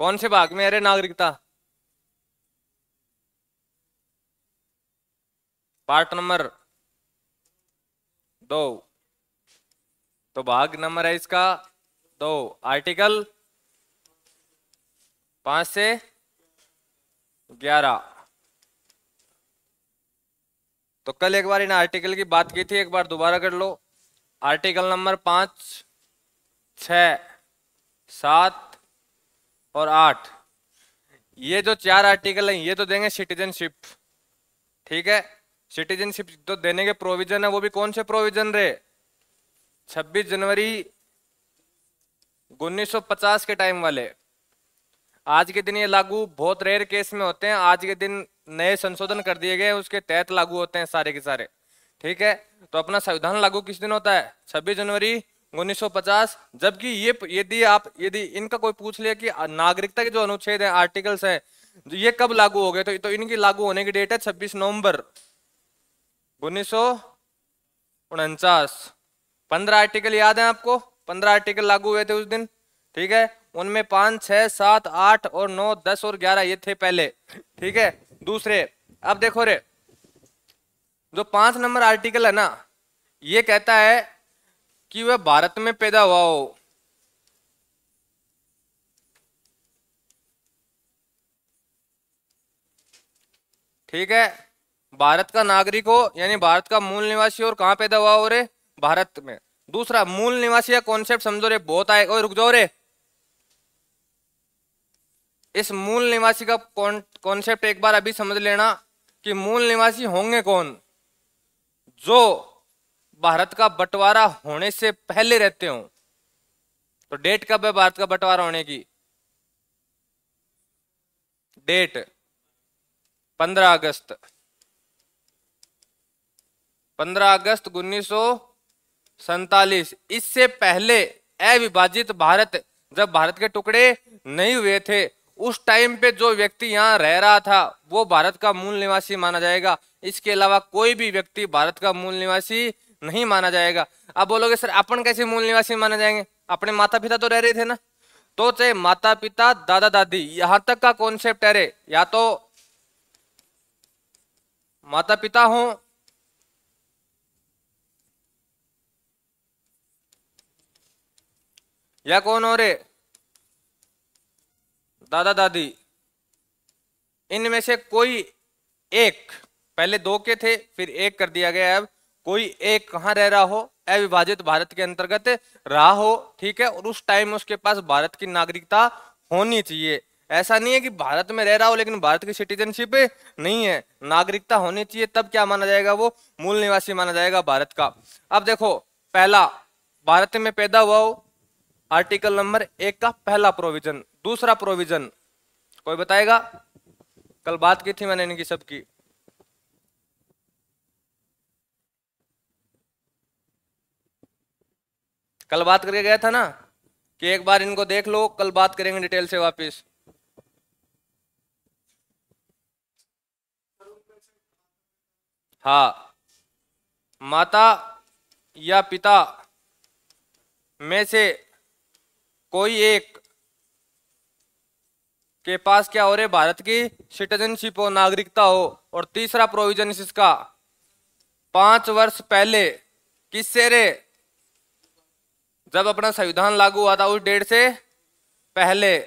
कौन से भाग में है रे नागरिकता? Part number 2। तो भाग नंबर है इसका 2, आर्टिकल 5 से 11। तो कल एक बार इन आर्टिकल की बात की थी, एक बार दोबारा कर लो। आर्टिकल नंबर 5, 6, 7 और 8, ये जो 4 आर्टिकल हैं ये तो देंगे सिटीजनशिप। ठीक है, सिटीजनशिप तो देने के प्रोविजन है, वो भी कौन से प्रोविजन रे? 26 जनवरी 1950 के टाइम वाले। आज के दिन ये लागू बहुत रेयर केस में होते हैं, आज के दिन नए संशोधन कर दिए गए, उसके तहत लागू होते हैं सारे के सारे। ठीक है, तो अपना संविधान लागू किस दिन होता है? 26 जनवरी 1950। जबकि यदि इनका कोई पूछ लिया कि नागरिकता के जो अनुच्छेद है, आर्टिकल्स हैं, ये कब लागू हो गए, तो इनकी लागू होने की डेट है 26 नवंबर 1949। 15 आर्टिकल याद है आपको? 15 आर्टिकल लागू हुए थे उस दिन। ठीक है, उनमें 5, 6, 7, 8 और 9, 10 और 11 ये थे पहले। ठीक है, दूसरे। अब देखो रे, जो 5 नंबर आर्टिकल है ना, ये कहता है कि वह भारत में पैदा हुआ हो। ठीक है, भारत का नागरिक हो, यानी भारत का मूल निवासी और कहां पैदा हुआ हो रे? भारत में। दूसरा, मूल निवासी का कॉन्सेप्ट समझो रे, बहुत आए। रुक जाओ रे, इस मूल निवासी का कॉन्सेप्ट एक बार अभी समझ लेना कि मूल निवासी होंगे कौन? जो भारत का बंटवारा होने से पहले रहते हो। तो डेट कब है भारत का बंटवारा होने की? डेट 15 अगस्त 1947। इससे पहले अविभाजित भारत, जब भारत के टुकड़े नहीं हुए थे, उस टाइम पे जो व्यक्ति यहाँ रह रहा था वो भारत का मूल निवासी माना जाएगा। इसके अलावा कोई भी व्यक्ति भारत का मूल निवासी नहीं माना जाएगा। अब बोलोगे सर अपन कैसे मूल निवासी माने जाएंगे? अपने माता पिता तो रह रहे थे ना। तो चाहे माता पिता, दादा दादी, यहां तक का कॉन्सेप्ट है रे। या तो माता पिता हो या कौन हो रे? दादा दादी। इनमें से कोई एक, पहले 2 के थे फिर 1 कर दिया गया है, अब कोई एक कहां रह रहा हो, अविभाजित भारत के अंतर्गत रहा हो। ठीक है, और उस टाइम उसके पास भारत की नागरिकता होनी चाहिए। ऐसा नहीं है कि भारत में रह रहा हो लेकिन भारत की सिटीजनशिप नहीं है, नागरिकता होनी चाहिए, तब क्या माना जाएगा? वो मूल निवासी माना जाएगा भारत का। अब देखो, पहला, भारत में पैदा हुआ हो, आर्टिकल नंबर 1 का पहला प्रोविजन। दूसरा प्रोविजन कोई बताएगा? कल बात की थी मैंने इनकी सबकी। कल बात करके गया था ना कि एक बार इनको देख लो, कल बात करेंगे डिटेल से वापस। हाँ, माता या पिता में से कोई एक के पास क्या हो रहे, भारत की सिटीजनशिप हो, नागरिकता हो। और तीसरा प्रोविजन इसका, 5 वर्ष पहले, किससे रे? जब अपना संविधान लागू हुआ था उस डेट से पहले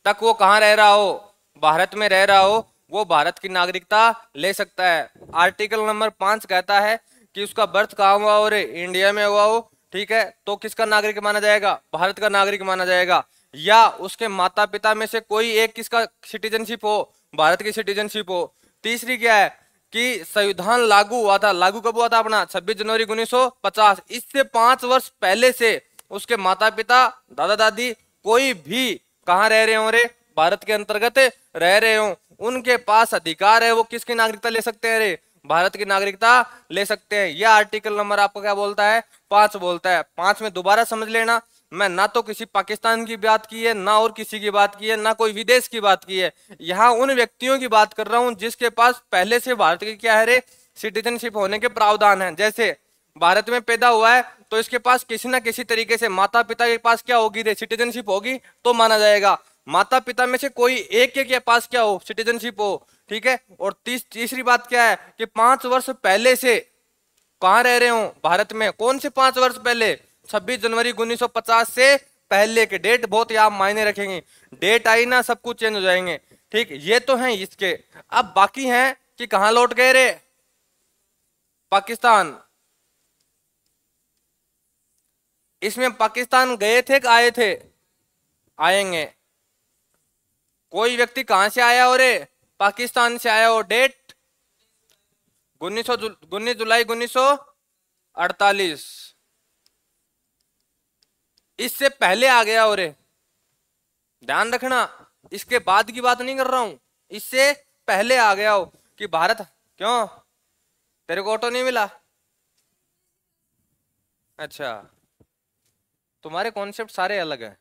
तक वो कहां रह रहा हो, भारत में रह रहा हो, वो भारत की नागरिकता ले सकता है। आर्टिकल नंबर 5 कहता है कि उसका बर्थ कहां हुआ हो रे? इंडिया में हुआ हो। ठीक है, तो किसका नागरिक माना जाएगा? भारत का नागरिक माना जाएगा। या उसके माता पिता में से कोई एक किसका सिटीजनशिप हो? भारत की सिटीजनशिप हो। तीसरी क्या है कि संविधान लागू हुआ था, लागू कब हुआ था अपना? 26 जनवरी 1950। इससे 5 वर्ष पहले से उसके माता पिता, दादा दादी, कोई भी कहां रह रहे हो रे? भारत के अंतर्गत रह रहे हो, उनके पास अधिकार है, वो किसकी नागरिकता ले सकते हैं रे? भारत की नागरिकता ले सकते हैं। यह आर्टिकल नंबर आपको क्या बोलता है? 5 बोलता है। 5 में दोबारा समझ लेना, मैं ना तो किसी पाकिस्तान की बात की है, ना और किसी की बात की है, ना कोई विदेश की बात की है। यहाँ उन व्यक्तियों की बात कर रहा हूं जिसके पास पहले से भारत की क्या है रे? सिटीजनशिप होने के प्रावधान है। जैसे भारत में पैदा हुआ है तो इसके पास किसी ना किसी तरीके से माता पिता के पास क्या होगी रे? सिटीजनशिप होगी तो माना जाएगा। माता पिता में से कोई एक के पास क्या हो, सिटीजनशिप हो, ठीक है। और तीसरी बात क्या है कि 5 वर्ष पहले से कहां रह रहे हो, भारत में। कौन से 5 वर्ष पहले, 26 जनवरी 1950 से पहले के। डेट बहुत आप मायने रखेंगे, डेट आई ना सब कुछ चेंज हो जाएंगे, ठीक। ये तो हैं इसके। अब बाकी हैं कि कहां लौट गए रे, पाकिस्तान। इसमें पाकिस्तान गए थे कि आए थे, आएंगे। कोई व्यक्ति कहां से आया हो रे, पाकिस्तान से आया हो। डेट 19 जुलाई 1948। इससे पहले आ गया हो रे, ध्यान रखना, इसके बाद की बात नहीं कर रहा हूं, इससे पहले आ गया हो कि भारत। क्यों, तेरे को ऑटो नहीं मिला? अच्छा, तुम्हारे कॉन्सेप्ट सारे अलग हैं।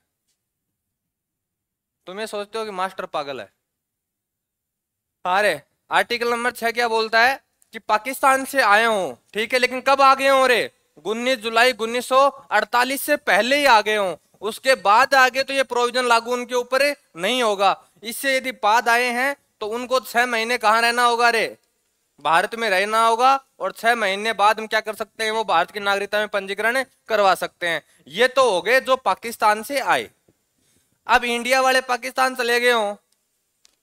तुम ये सोचते हो कि मास्टर पागल है। अरे आर्टिकल नंबर 6 क्या बोलता है कि पाकिस्तान से आए हो, ठीक है, लेकिन कब आ गए हो रे, 19 जुलाई 1948 से पहले ही आ गए हो। उसके बाद आगे तो ये प्रोविजन लागू उनके ऊपर नहीं होगा। इससे यदि बाद आए हैं तो उनको 6 महीने कहाँ रहना होगा रे, भारत में रहना होगा। और 6 महीने बाद हम क्या कर सकते हैं, वो भारत की नागरिकता में पंजीकरण करवा सकते हैं। ये तो हो गए जो पाकिस्तान से आए। अब इंडिया वाले पाकिस्तान चले गए हो,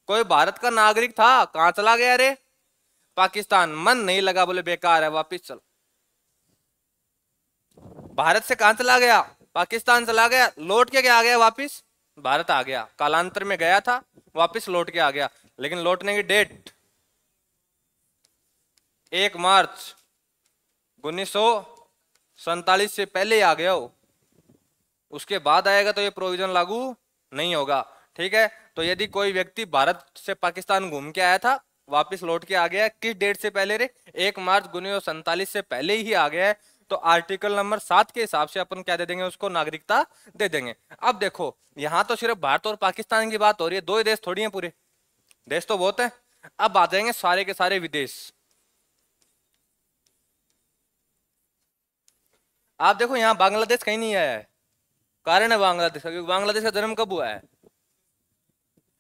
कोई भारत का नागरिक था, कहां चला गया रे, पाकिस्तान। मन नहीं लगा, बोले बेकार है, वापिस चल। भारत से कहां चला गया, पाकिस्तान चला गया, लौट के क्या आ गया, वापिस भारत आ गया। कालांतर में गया था, वापिस लौट के आ गया। लेकिन लौटने की डेट 1 मार्च 1947 से पहले ही आ गया हो। उसके बाद आएगा तो ये प्रोविजन लागू नहीं होगा, ठीक है। तो यदि कोई व्यक्ति भारत से पाकिस्तान घूम के आया था, वापस लौट के आ गया, किस डेट से पहले रे, 1 मार्च 1947 से पहले ही आ गया है, तो आर्टिकल नंबर 7 के हिसाब से अपन क्या दे देंगे, उसको नागरिकता दे देंगे। अब देखो यहां तो सिर्फ भारत और पाकिस्तान की बात हो रही है, 2 ही देश थोड़ी है, पूरे देश तो बहुत है। अब आ जाएंगे सारे के सारे विदेश। आप देखो यहाँ बांग्लादेश कहीं नहीं आया है, कारण है बांग्लादेश का, क्योंकि बांग्लादेश का जन्म कब हुआ है,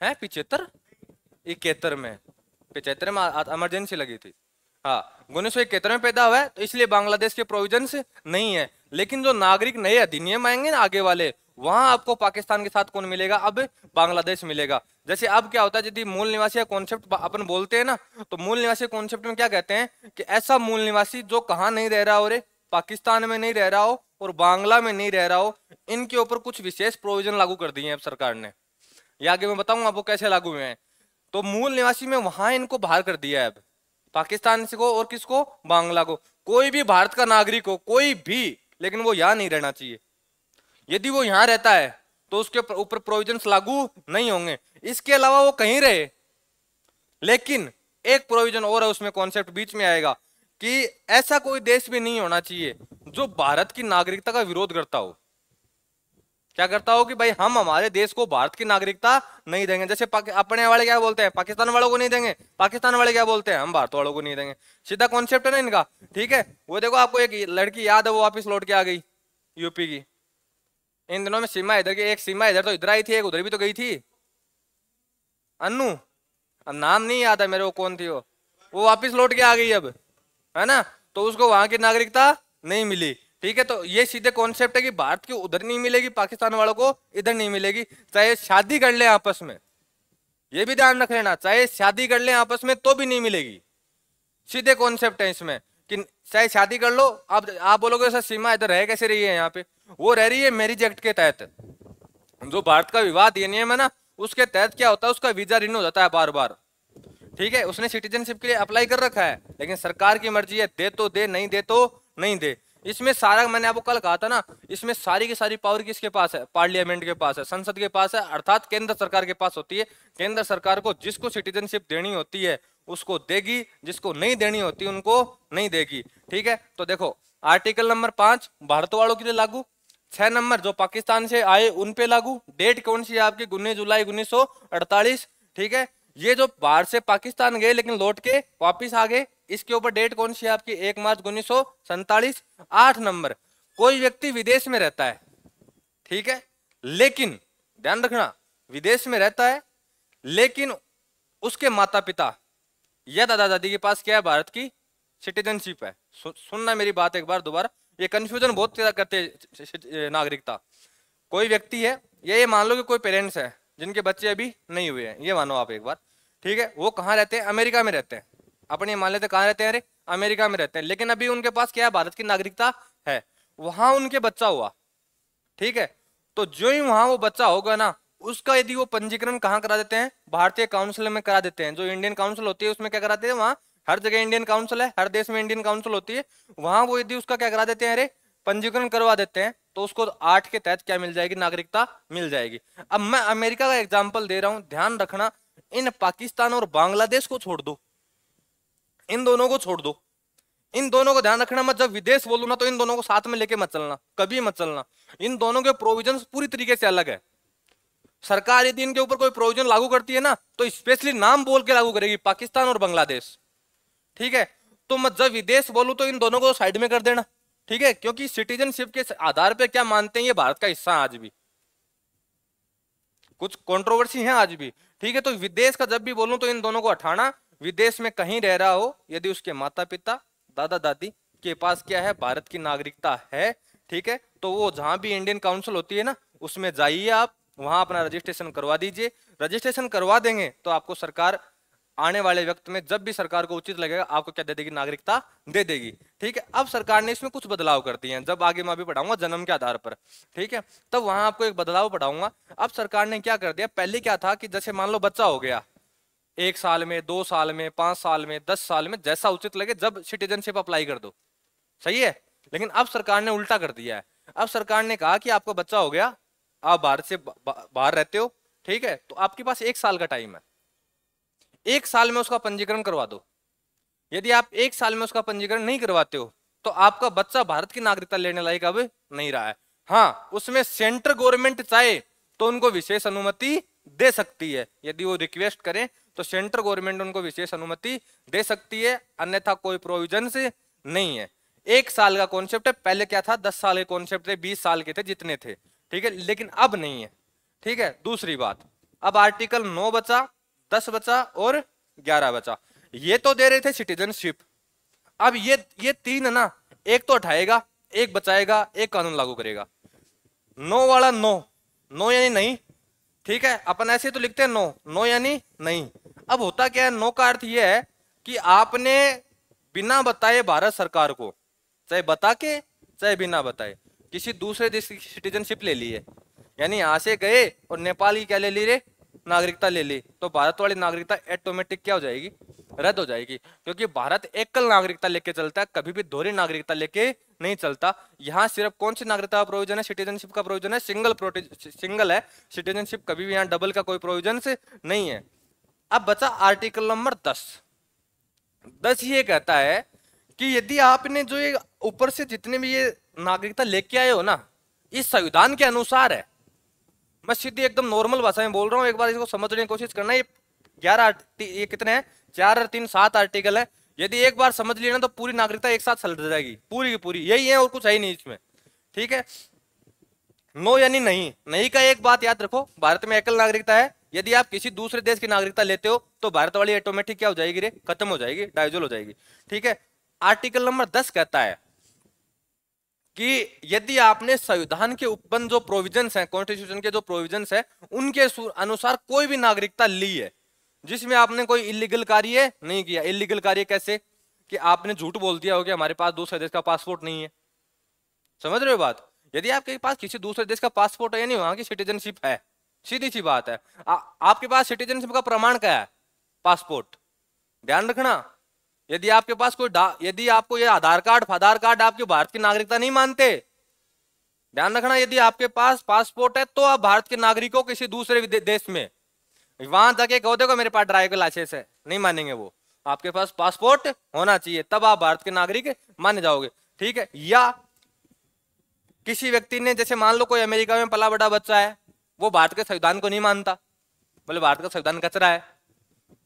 75 71 में, 75 में इमरजेंसी लगी थी। हाँ, 1971 में पैदा हुआ है, तो इसलिए बांग्लादेश के प्रोविजंस नहीं है। लेकिन जो नागरिक नए अधिनियम आएंगे ना आगे वाले, वहां आपको पाकिस्तान के साथ कौन मिलेगा, अब बांग्लादेश मिलेगा। जैसे अब क्या होता है, यदि मूल निवासी कॉन्सेप्ट अपन बोलते हैं ना, तो मूल निवासी कॉन्सेप्ट में क्या कहते हैं कि ऐसा मूल निवासी जो कहाँ नहीं रह रहा हो रे, पाकिस्तान में नहीं रह रहा हो और बांग्ला में नहीं रह रहा हो, इनके ऊपर कुछ विशेष प्रोविजन लागू कर दिए हैं अब सरकार ने। ये आगे मैं बताऊंगा आपको कैसे लागू हुए हैं। तो मूल निवासी में वहां इनको बाहर कर दिया है अब, पाकिस्तान से को और किसको, बांग्ला को। कोई भी भारत का नागरिक हो, कोई भी, लेकिन वो यहां नहीं रहना चाहिए। यदि वो यहां रहता है तो उसके ऊपर प्रोविजंस लागू नहीं होंगे। इसके अलावा वो कहीं रहे, लेकिन एक प्रोविजन और है, उसमें कॉन्सेप्ट बीच में आएगा कि ऐसा कोई देश भी नहीं होना चाहिए जो भारत की नागरिकता का विरोध करता हो। क्या करता हो कि भाई हम हमारे देश को भारत की नागरिकता नहीं देंगे। जैसे अपने वाले क्या बोलते हैं, पाकिस्तान वालों को नहीं देंगे, पाकिस्तान वाले क्या बोलते हैं, हम भारत वालों को नहीं देंगे। सीधा कॉन्सेप्ट है ना इनका, ठीक है। वो देखो आपको एक लड़की याद है, वो वापस लौट के आ गई यूपी की। इन दिनों में सीमा इधर की, एक सीमा इधर तो इधर आई थी, एक उधर भी तो गई थी, अन्नू, अब नाम नहीं याद है मेरे को कौन थी वो वापस लौट के आ गई अब, है ना। तो उसको वहां की नागरिकता नहीं मिली, ठीक है। तो ये सीधे कॉन्सेप्ट है कि भारत की उधर नहीं मिलेगी, पाकिस्तान वालों को इधर नहीं मिलेगी, चाहे शादी कर ले आपस में। ये भी ध्यान रख लेना, चाहे शादी कर ले आपस में तो भी नहीं मिलेगी। सीधे कॉन्सेप्ट है इसमें कि चाहे शादी कर लो, आप बोलोगे सर सीमा इधर रह कैसे रही है यहाँ पे, वो रह रही है मैरिज एक्ट के तहत। जो भारत का विवाह अधिनियम है ना, उसके तहत क्या होता है, उसका वीजा रिन्यू होता है बार बार, ठीक है। उसने सिटीजनशिप के लिए अप्लाई कर रखा है, लेकिन सरकार की मर्जी है, दे तो दे, नहीं दे तो नहीं दे। इसमें सारा, मैंने आपको कल कहा था ना, इसमें सारी की सारी पावर किसके पास है, पार्लियामेंट के पास है, संसद के पास है, अर्थात केंद्र सरकार के पास होती है। केंद्र सरकार को जिसको सिटीजनशिप देनी होती है उसको देगी, जिसको नहीं देनी होती उनको नहीं देगी, ठीक है। तो देखो आर्टिकल नंबर 5 भारत वालों के लिए लागू, 6 नंबर जो पाकिस्तान से आए उन पे लागू। डेट कौन सी है आपकी, 19 जुलाई 1948, ठीक है। ये जो बाहर से पाकिस्तान गए लेकिन लौट के वापिस आ गए, इसके ऊपर डेट कौन सी है आपकी, 1 मार्च 1947। 8 नंबर, कोई व्यक्ति विदेश में रहता है, ठीक है, लेकिन ध्यान रखना विदेश में रहता है, लेकिन उसके माता पिता या दादा दादी के पास क्या है, भारत की सिटीजनशिप है। सुनना मेरी बात एक बार दोबारा, ये कंफ्यूजन बहुत ज्यादा करते हैं नागरिकता। कोई व्यक्ति है, ये मान लो कि कोई पेरेंट्स है जिनके बच्चे अभी नहीं हुए हैं, ये मानो आप एक बार, ठीक है, वो कहाँ रहते हैं, अमेरिका में रहते हैं। अपने मान लेते कहाँ रहते हैं, अरे अमेरिका में रहते हैं, लेकिन अभी उनके पास क्या है, भारत की नागरिकता है। वहां उनके बच्चा हुआ, ठीक है, तो जो ही वहां वो बच्चा होगा ना, उसका यदि वो पंजीकरण कहाँ करा देते हैं, भारतीय काउंसिल में करा देते हैं। जो इंडियन काउंसिल होती है उसमें क्या कराते हैं, वहां हर जगह इंडियन काउंसिल है, हर देश में इंडियन काउंसिल होती है, वहां वो यदि उसका क्या करा देते हैं, अरे पंजीकरण करवा देते हैं, तो उसको 8 के तहत क्या मिल जाएगी, नागरिकता मिल जाएगी। अब मैं अमेरिका का एग्जाम्पल दे रहा हूं, ध्यान रखना, इन पाकिस्तान और बांग्लादेश को छोड़ दो, इन दोनों को छोड़ दो, इन दोनों को ध्यान रखना। मैं जब विदेश बोलूं ना, तो इन दोनों को साथ में लेके मत चलना, कभी मत चलना। इन दोनों के प्रोविजन पूरी तरीके से अलग है। सरकार यदि इनके ऊपर कोई प्रोविजन लागू करती है ना, तो स्पेशली नाम बोल के लागू करेगी, पाकिस्तान और बांग्लादेश, ठीक है। तो मैं जब विदेश बोलूं तो इन दोनों को साइड में कर देना, ठीक है, क्योंकि सिटीजनशिप के आधार पर क्या मानते हैं, ये भारत का हिस्सा आज भी, कुछ कंट्रोवर्सी है आज भी, ठीक है। तो विदेश का जब भी बोलूं तो इन दोनों को हटाना। विदेश में कहीं रह रहा हो, यदि उसके माता पिता दादा दादी के पास क्या है, भारत की नागरिकता है, ठीक है, तो वो जहां भी इंडियन काउंसिल होती है ना, उसमें जाइए आप, वहां अपना रजिस्ट्रेशन करवा दीजिए। रजिस्ट्रेशन करवा देंगे तो आपको सरकार आने वाले वक्त में जब भी सरकार को उचित लगेगा, आपको क्या दे देगी, नागरिकता दे देगी, ठीक है। अब सरकार ने इसमें कुछ बदलाव कर दिए हैं, जब आगे मैं भी पढ़ाऊंगा जन्म के आधार पर, ठीक है, तब वहां आपको एक बदलाव पढ़ाऊंगा। अब सरकार ने क्या कर दिया, पहले क्या था कि जैसे मान लो बच्चा हो गया 1 साल में, 2 साल में, 5 साल में, 10 साल में, जैसा उचित लगे जब सिटीजनशिप अप्लाई कर दो, सही है। लेकिन अब सरकार ने उल्टा कर दिया है। अब सरकार ने कहा कि आपका बच्चा हो गया, आप भारत से बाहर रहते हो, ठीक है, तो आपके पास 1 साल का टाइम है, 1 साल में उसका पंजीकरण करवा दो। यदि आप 1 साल में उसका पंजीकरण नहीं करवाते हो, तो आपका बच्चा भारत की नागरिकता लेने लायक अब नहीं रहा है। हाँ, उसमें सेंट्रल गवर्नमेंट चाहे तो उनको विशेष अनुमति दे सकती है, यदि वो रिक्वेस्ट करें तो सेंट्रल गवर्नमेंट उनको विशेष अनुमति दे सकती है, अन्यथा कोई प्रोविजन से नहीं है। 1 साल का कॉन्सेप्ट है, पहले क्या था, 10 साल के कॉन्सेप्ट थे, 20 साल के थे, जितने थे, ठीक है, लेकिन अब नहीं है, ठीक है। दूसरी बात, अब आर्टिकल 9 बचा, 10 बचा और 11 बचा। ये तो दे रहे थे सिटीजनशिप, अब ये 3 ना, एक तो हटाएगा, एक बचाएगा, एक कानून लागू करेगा। 9 वाला नो यानी नहीं, ठीक है, अपन ऐसे तो लिखते हैं नो यानी नहीं। अब होता क्या है, नो का अर्थ यह है कि आपने बिना बताए भारत सरकार को, चाहे बता के चाहे बिना बताए, किसी दूसरे देश की सिटीजनशिप ले ली है, यानी यहां से गए और नेपाल की क्या ले ली रे, नागरिकता ले ली, तो भारत वाली नागरिकता ऑटोमेटिक क्या हो जाएगी, रद्द हो जाएगी, क्योंकि भारत एकल नागरिकता लेके चलता है, कभी भी दोहरी नागरिकता लेके नहीं चलता। यहाँ सिर्फ कौन सी नागरिकता का प्रोविजन है, सिटीजनशिप का प्रोविजन है, सिंगल है सिटीजनशिप, कभी भी यहाँ डबल का कोई प्रोविजन से नहीं है। अब बचा आर्टिकल नंबर 10 ये कहता है कि यदि आपने जो ये ऊपर से जितने भी ये नागरिकता लेके आए हो ना, इस संविधान के अनुसार है। मैं सीधी एकदम नॉर्मल भाषा में बोल रहा हूं, एक बार इसको समझने की कोशिश करना। ये 11 ये कितने हैं, 4 और 3 7 आर्टिकल है। यदि एक बार समझ लिया ना तो पूरी नागरिकता एक साथ सलट जाएगी, पूरी की पूरी यही है और कुछ है ही नहीं इसमें, ठीक है। नो यानी नहीं, नहीं का एक बात याद रखो, भारत में एकल नागरिकता है, यदि आप किसी दूसरे देश की नागरिकता लेते हो तो भारत वाली ऑटोमेटिक क्या हो जाएगी रे, खत्म हो जाएगी, डाइजोल हो जाएगी, ठीक है। आर्टिकल नंबर 10 कहता है कि यदि आपने संविधान के उपबंध जो प्रोविजंस हैं, कॉन्स्टिट्यूशन के जो प्रोविजंस हैं, उनके अनुसार कोई भी नागरिकता ली है जिसमें आपने कोई इलीगल कार्य नहीं किया। इलीगल कार्य कैसे, कि आपने झूठ बोल दिया हो कि हमारे पास दूसरे देश का पासपोर्ट नहीं है, समझ रहे हो बात। यदि आपके पास किसी दूसरे देश का पासपोर्ट है, यानी वहां की सिटीजनशिप है, सीधी सी बात है। आपके पास सिटीजनशिप का प्रमाण क्या है, पासपोर्ट। ध्यान रखना, यदि आपके पास कोई यदि आपको ये आधार कार्ड आपकी भारत की नागरिकता नहीं मानते, ध्यान रखना, यदि आपके पास पासपोर्ट है तो आप भारत के नागरिक हो किसी दूसरे देश में, वहां जाके कहो देखो मेरे पास ड्राइवर लाइसेंस है, नहीं मानेंगे वो। आपके पास पासपोर्ट होना चाहिए, तब आप भारत के नागरिक माने जाओगे, ठीक है। या किसी व्यक्ति ने, जैसे मान लो कोई अमेरिका में पला बड़ा बच्चा है, वो भारत के संविधान को नहीं मानता, बोले भारत का संविधान कचरा है,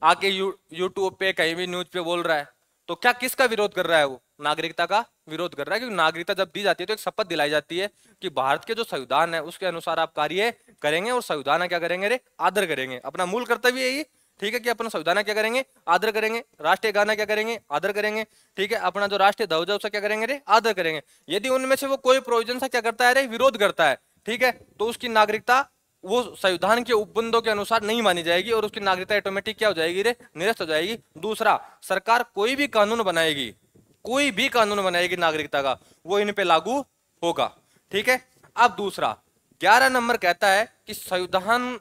आके यूट्यूब पे कहीं भी न्यूज पे बोल रहा है, तो क्या किसका विरोध कर रहा है वो, नागरिकता का विरोध कर रहा है, क्योंकि नागरिकता जब दी जाती है तो एक शपथ दिलाई जाती है कि भारत के जो संविधान है उसके अनुसार आप कार्य करेंगे, और संविधान क्या करेंगे रे, आदर करेंगे। अपना मूल कर्तव्य यही, ठीक है, कि अपना संविधान क्या करेंगे, आदर करेंगे। राष्ट्रीय गाना क्या करेंगे, आदर करेंगे। ठीक है, अपना जो राष्ट्रीय ध्वज है उसका क्या करेंगे रे, आदर करेंगे। यदि उनमें से वो कोई प्रोविजन सा क्या करता है रे, विरोध करता है, ठीक है, तो उसकी नागरिकता वो संविधान के उपबंधों के अनुसार नहीं मानी जाएगी, और उसकी नागरिकता ऑटोमेटिक क्या हो जाएगी रे, निरस्त हो जाएगी। दूसरा, सरकार कोई भी कानून बनाएगी, कोई भी कानून बनाएगी नागरिकता का, वो इन पे लागू होगा। ठीक है, अब दूसरा 11 नंबर कहता है कि संविधान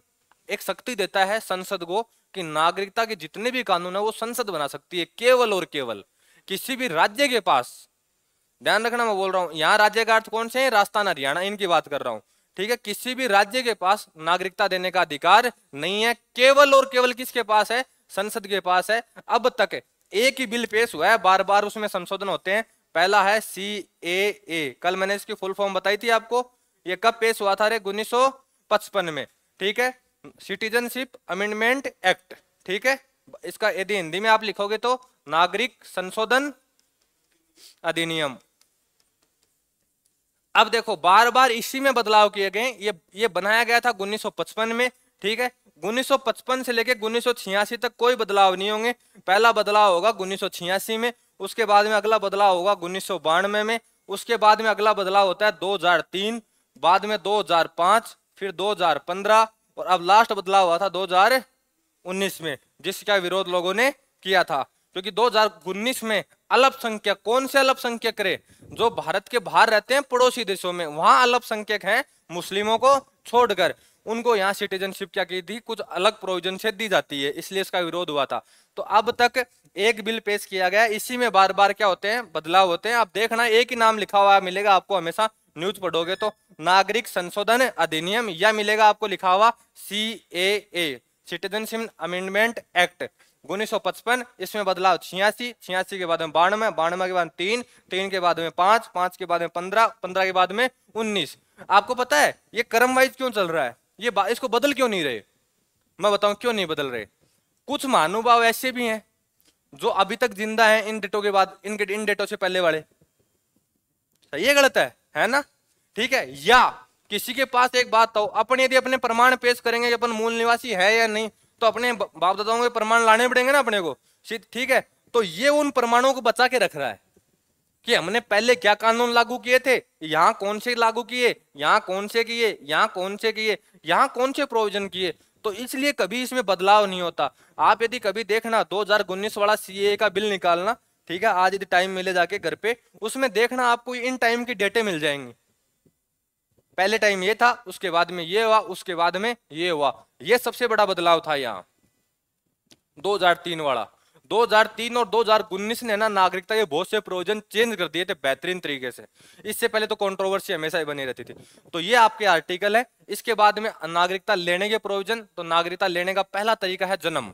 एक शक्ति देता है संसद को कि नागरिकता के जितने भी कानून है वो संसद बना सकती है, केवल और केवल किसी भी राज्य के पास। ध्यान रखना, मैं बोल रहा हूं यहाँ राज्य का अर्थ कौन से है, राजस्थान हरियाणा, इनकी बात कर रहा हूं। ठीक है, किसी भी राज्य के पास नागरिकता देने का अधिकार नहीं है, केवल और केवल किसके पास है, संसद के पास है। अब तक एक ही बिल पेश हुआ है, बार बार उसमें संशोधन होते हैं। पहला है CAA, कल मैंने इसकी फुल फॉर्म बताई थी आपको। ये कब पेश हुआ था रे, 1955 में। ठीक है, सिटीजनशिप अमेंडमेंट एक्ट। ठीक है, इसका यदि हिंदी में आप लिखोगे तो नागरिक संशोधन अधिनियम। अब देखो बार बार इसी में बदलाव किए गए। ये बनाया गया था 1955 में। ठीक है, 1955 से लेके 1986 तक कोई बदलाव नहीं होंगे। पहला बदलाव होगा 1986 में, उसके बाद में अगला बदलाव होगा 1992 में, उसके बाद में अगला बदलाव होता है 2003, बाद में 2005, फिर 2015, और अब लास्ट बदलाव हुआ था 2019 में, जिसका विरोध लोगों ने किया था। क्योंकि 2019 में अल्पसंख्यक, कौन से अल्पसंख्यक रे, जो भारत के बाहर रहते हैं पड़ोसी देशों में, वहां अल्पसंख्यक हैं, मुस्लिमों को छोड़कर, उनको यहाँ सिटीजनशिप क्या की थी, कुछ अलग प्रोविजन से दी जाती है, इसलिए इसका विरोध हुआ था। तो अब तक एक बिल पेश किया गया, इसी में बार बार क्या होते हैं, बदलाव होते हैं। आप देखना एक ही नाम लिखा हुआ मिलेगा आपको हमेशा, न्यूज पढ़ोगे तो नागरिक संशोधन अधिनियम, या मिलेगा आपको लिखा हुआ CAA, सिटीजनशिप अमेंडमेंट एक्ट 1955। इसमें बदलाव 86, 86 के बाद में 92, 92 के बाद 3, 3 के बाद में 5, 5 के बाद में 15, 15 के बाद में 19। आपको पता है ये क्रम वाइज क्यों चल रहा है, ये इसको बदल क्यों नहीं रहे, मैं बताऊं क्यों नहीं बदल रहे। कुछ महानुभाव ऐसे भी हैं जो अभी तक जिंदा हैं इन डेटों के बाद, इन डेटों से पहले वाले। सही है गलत है ना। ठीक है, या किसी के पास एक बात हो, अपन यदि अपने प्रमाण पेश करेंगे कि अपन मूल निवासी है या नहीं, तो अपने बाप दादाओं के प्रमाण लाने पड़ेंगे ना अपने को। ठीक है, तो ये उन प्रमाणों को बचा के रख रहा है कि हमने पहले क्या कानून लागू किए थे, यहाँ कौन से लागू किए, यहाँ कौन से किए, यहाँ कौन से किए, यहाँ कौन से प्रोविजन किए। तो इसलिए कभी इसमें बदलाव नहीं होता। आप यदि कभी देखना 2019 वाला CAA का बिल निकालना, ठीक है, आज यदि टाइम मिले जाके घर पे, उसमें देखना आपको इन टाइम की डेटें मिल जाएंगी। पहले टाइम ये था, उसके बाद में ये हुआ, उसके बाद में ये हुआ। ये सबसे बड़ा बदलाव था यहाँ 2003 वाला। 2003 और 2019 ने ना नागरिकता के बहुत से प्रोविजन चेंज कर दिए थे बेहतरीन तरीके से। इससे पहले तो कंट्रोवर्सी हमेशा ही बनी रहती थी। तो ये आपके आर्टिकल है। इसके बाद में नागरिकता लेने के प्रोविजन। तो नागरिकता लेने का पहला तरीका है जन्म।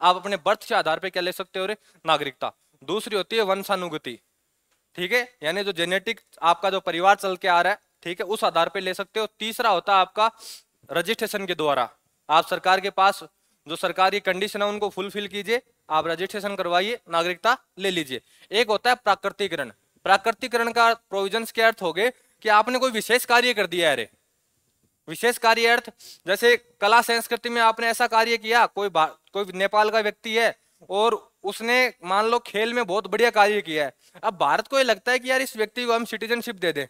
आप अपने बर्थ के आधार पर क्या ले सकते हो रे, नागरिकता। दूसरी होती है वंशानुगति, ठीक है, यानी जो जेनेटिक आपका जो परिवार चल के आ रहा है, ठीक है, उस आधार पे ले सकते हो। तीसरा होता है आपका रजिस्ट्रेशन के द्वारा। आप सरकार के पास जो सरकारी कंडीशन है उनको फुलफिल कीजिए, आप रजिस्ट्रेशन करवाइए, नागरिकता ले लीजिए। एक होता है प्राकृतिकरण। प्राकृतिकरण का प्रोविजंस के अर्थ हो गए कि आपने कोई विशेष कार्य कर दिया है रे। विशेष कार्य अर्थ जैसे कला संस्कृति में आपने ऐसा कार्य किया, कोई नेपाल का व्यक्ति है और उसने मान लो खेल में बहुत बढ़िया कार्य किया है। अब भारत को ये लगता है कि यार इस व्यक्ति को हम सिटीजनशिप दे दें,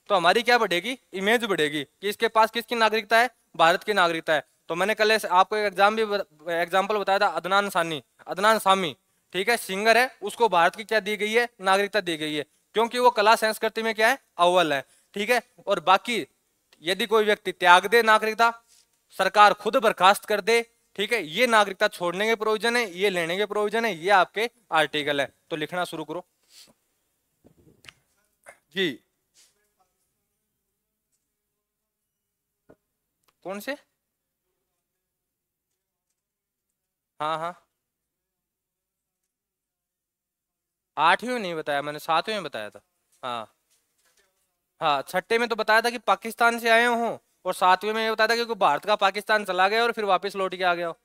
तो हमारी क्या बढ़ेगी, इमेज बढ़ेगी कि इसके पास किसकी नागरिकता है, भारत की नागरिकता है। तो मैंने कल आपको एक एग्जाम्पल बताया था, अदनान सामी, ठीक है, सिंगर है, उसको भारत की क्या दी गई है, नागरिकता दी गई है, क्योंकि वो कला संस्कृति में क्या है, अव्वल है। ठीक है, और बाकी यदि कोई व्यक्ति त्याग दे नागरिकता, सरकार खुद बर्खास्त कर दे, ठीक है, ये नागरिकता छोड़ने के प्रोविजन है, ये लेने के प्रोविजन है, ये आपके आर्टिकल है। तो लिखना शुरू करो जी। कौन से? हाँ हाँ, 8वीं में नहीं बताया मैंने, 7वीं में बताया था। हाँ हाँ, छठे में तो बताया था कि पाकिस्तान से आए हो, और 7वीं में ये बताया था कि कोई भारत का पाकिस्तान चला गया और फिर वापस लौट के आ गया हो।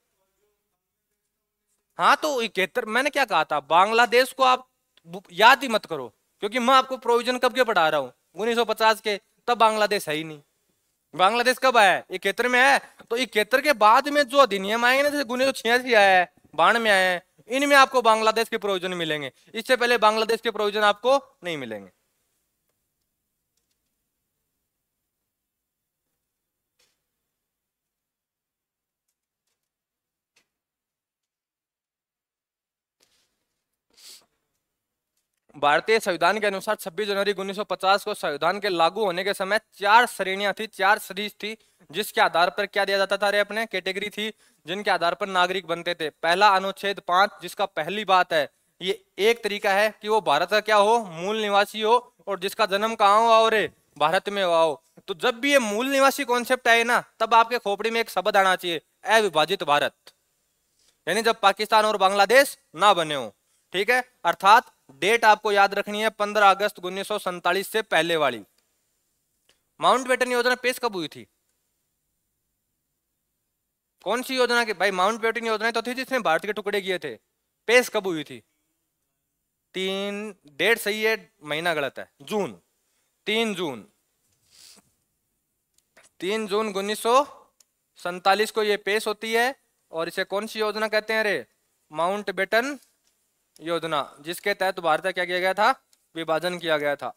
हाँ, तो 71 मैंने क्या कहा था, बांग्लादेश को आप याद ही मत करो, क्योंकि मैं आपको प्रोविजन कब के पढ़ा रहा हूं, 1950 के, तब बांग्लादेश है ही नहीं। बांग्लादेश कब आया है, 71 में आया। तो 71 के बाद में जो अधिनियम आएंगे ना, जैसे 1986 आया है, 92 में आया है, इनमें आपको बांग्लादेश के प्रोविजन मिलेंगे। इससे पहले बांग्लादेश के प्रोविजन आपको नहीं मिलेंगे। भारतीय संविधान के अनुसार 26 जनवरी 1950 को संविधान के लागू होने के समय 4 श्रेणियां थी, 4 सीरीज थी, जिसके आधार पर क्या दिया जाता था, अरे अपने कैटेगरी थी जिनके आधार पर नागरिक बनते थे। पहला अनुच्छेद 5, जिसका पहली बात है, ये एक तरीका है कि वो भारत का क्या हो, मूल निवासी हो, और जिसका जन्म कहाँ हुआ हो, रे भारत में हुआ हो। तो जब भी ये मूल निवासी कॉन्सेप्ट आए ना, तब आपके खोपड़ी में एक शब्द आना चाहिए, अविभाजित भारत, यानी जब पाकिस्तान और बांग्लादेश ना बने हो। ठीक है, अर्थात डेट आपको याद रखनी है 15 अगस्त 1947 से पहले वाली। माउंटबेटन योजना पेश कब हुई थी, कौन सी योजना की भाई, माउंटबेटन योजना तो थी जिसने भारत के टुकड़े किए थे, पेश कब हुई थी, 3, डेट सही है, महीना गलत है, जून, 3 जून, 3 जून 1947 को ये पेश होती है। और इसे कौन सी योजना कहते हैं, रे माउंटबेटन योजना, जिसके तहत भारत का क्या किया गया था, विभाजन किया गया था।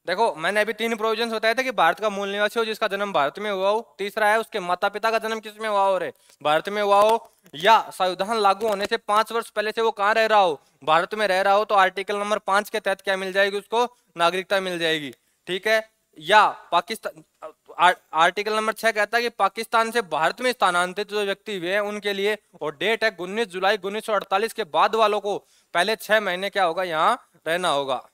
देखो मैंने अभी 3 प्रोविजंस बताए थे कि भारत का मूल निवासी हो, जिसका जन्म भारत में हुआ हो, तीसरा है उसके माता पिता का जन्म किस में हुआ हो, रे भारत में हुआ हो, या संविधान लागू होने से 5 वर्ष पहले से वो कहाँ रह रहा हो, भारत में रह रहा हो, तो आर्टिकल नंबर 5 के तहत क्या मिल जाएगी उसको, नागरिकता मिल जाएगी। ठीक है, या पाकिस्तान, आर्टिकल नंबर 6 कहता है कि पाकिस्तान से भारत में स्थानांतरित जो व्यक्ति हुए हैं उनके लिए, और डेट है 19 जुलाई 1948 के बाद वालों को पहले 6 महीने क्या होगा, यहाँ रहना होगा।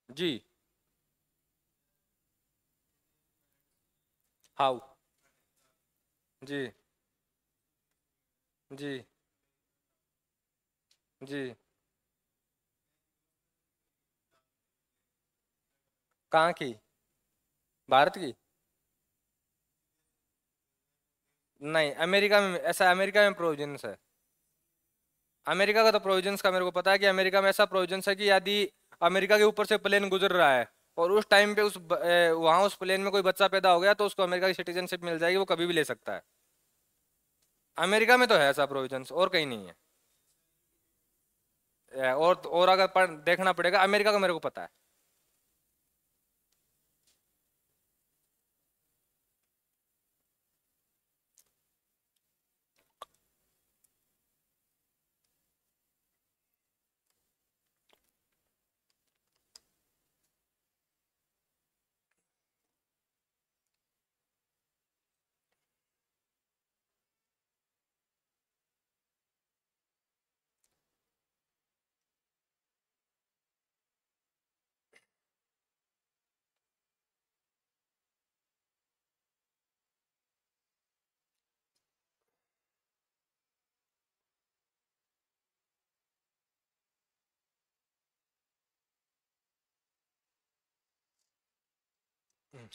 जी, हाउ, जी, जी, जी, कहाँ की, भारत की, नहीं अमेरिका में, ऐसा अमेरिका में प्रोविजंस है। अमेरिका का तो प्रोविजंस का मेरे को पता है कि अमेरिका में ऐसा प्रोविजंस है कि यदि अमेरिका के ऊपर से प्लेन गुजर रहा है और उस टाइम पे वहां उस प्लेन में कोई बच्चा पैदा हो गया, तो उसको अमेरिका की सिटीजनशिप मिल जाएगी, वो कभी भी ले सकता है। अमेरिका में तो है ऐसा प्रोविजंस, और कहीं नहीं है। और अगर देखना पड़ेगा, अमेरिका का मेरे को पता है।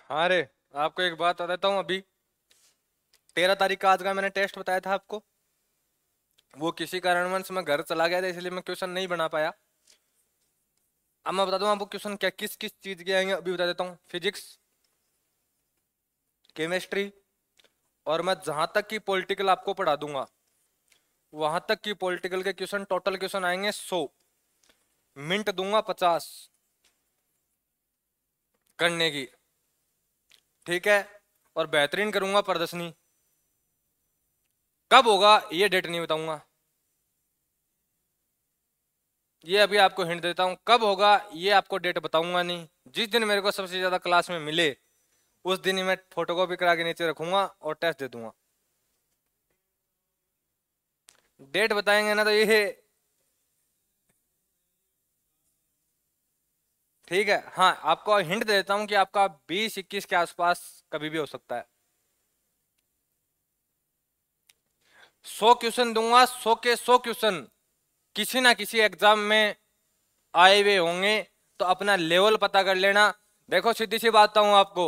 हाँ रे, आपको एक बात बताता हूँ, अभी 13 तारीख का आज का मैंने टेस्ट बताया था आपको, वो किसी कारणवश मैं घर चला गया था, इसलिए मैं क्वेश्चन नहीं बना पाया। अब मैं बता दूं आपको क्वेश्चन क्या किस किस चीज के आएंगे, अभी बता देता हूँ, फिजिक्स, केमिस्ट्री, और मैं जहां तक की पॉलिटिकल आपको पढ़ा दूंगा, वहां तक की पॉलिटिकल के क्वेश्चन, टोटल क्वेश्चन आएंगे 100, मिनट दूंगा 50 करने की। ठीक है, और बेहतरीन करूंगा प्रदर्शनी। कब होगा ये डेट नहीं बताऊंगा, ये अभी आपको हिंट देता हूं, कब होगा ये आपको डेट बताऊंगा नहीं। जिस दिन मेरे को सबसे ज्यादा क्लास में मिले, उस दिन ही मैं फोटोकॉपी करा के नीचे रखूंगा और टेस्ट दे दूंगा। डेट बताएंगे ना तो ये, ठीक है, हाँ आपको हिंट दे देता हूं कि आपका 20-21 के आसपास कभी भी हो सकता है। 100 क्वेश्चन दूंगा, 100 के 100 क्वेश्चन किसी ना किसी एग्जाम में आए हुए होंगे, तो अपना लेवल पता कर लेना। देखो सीधी सी बात हूँ आपको,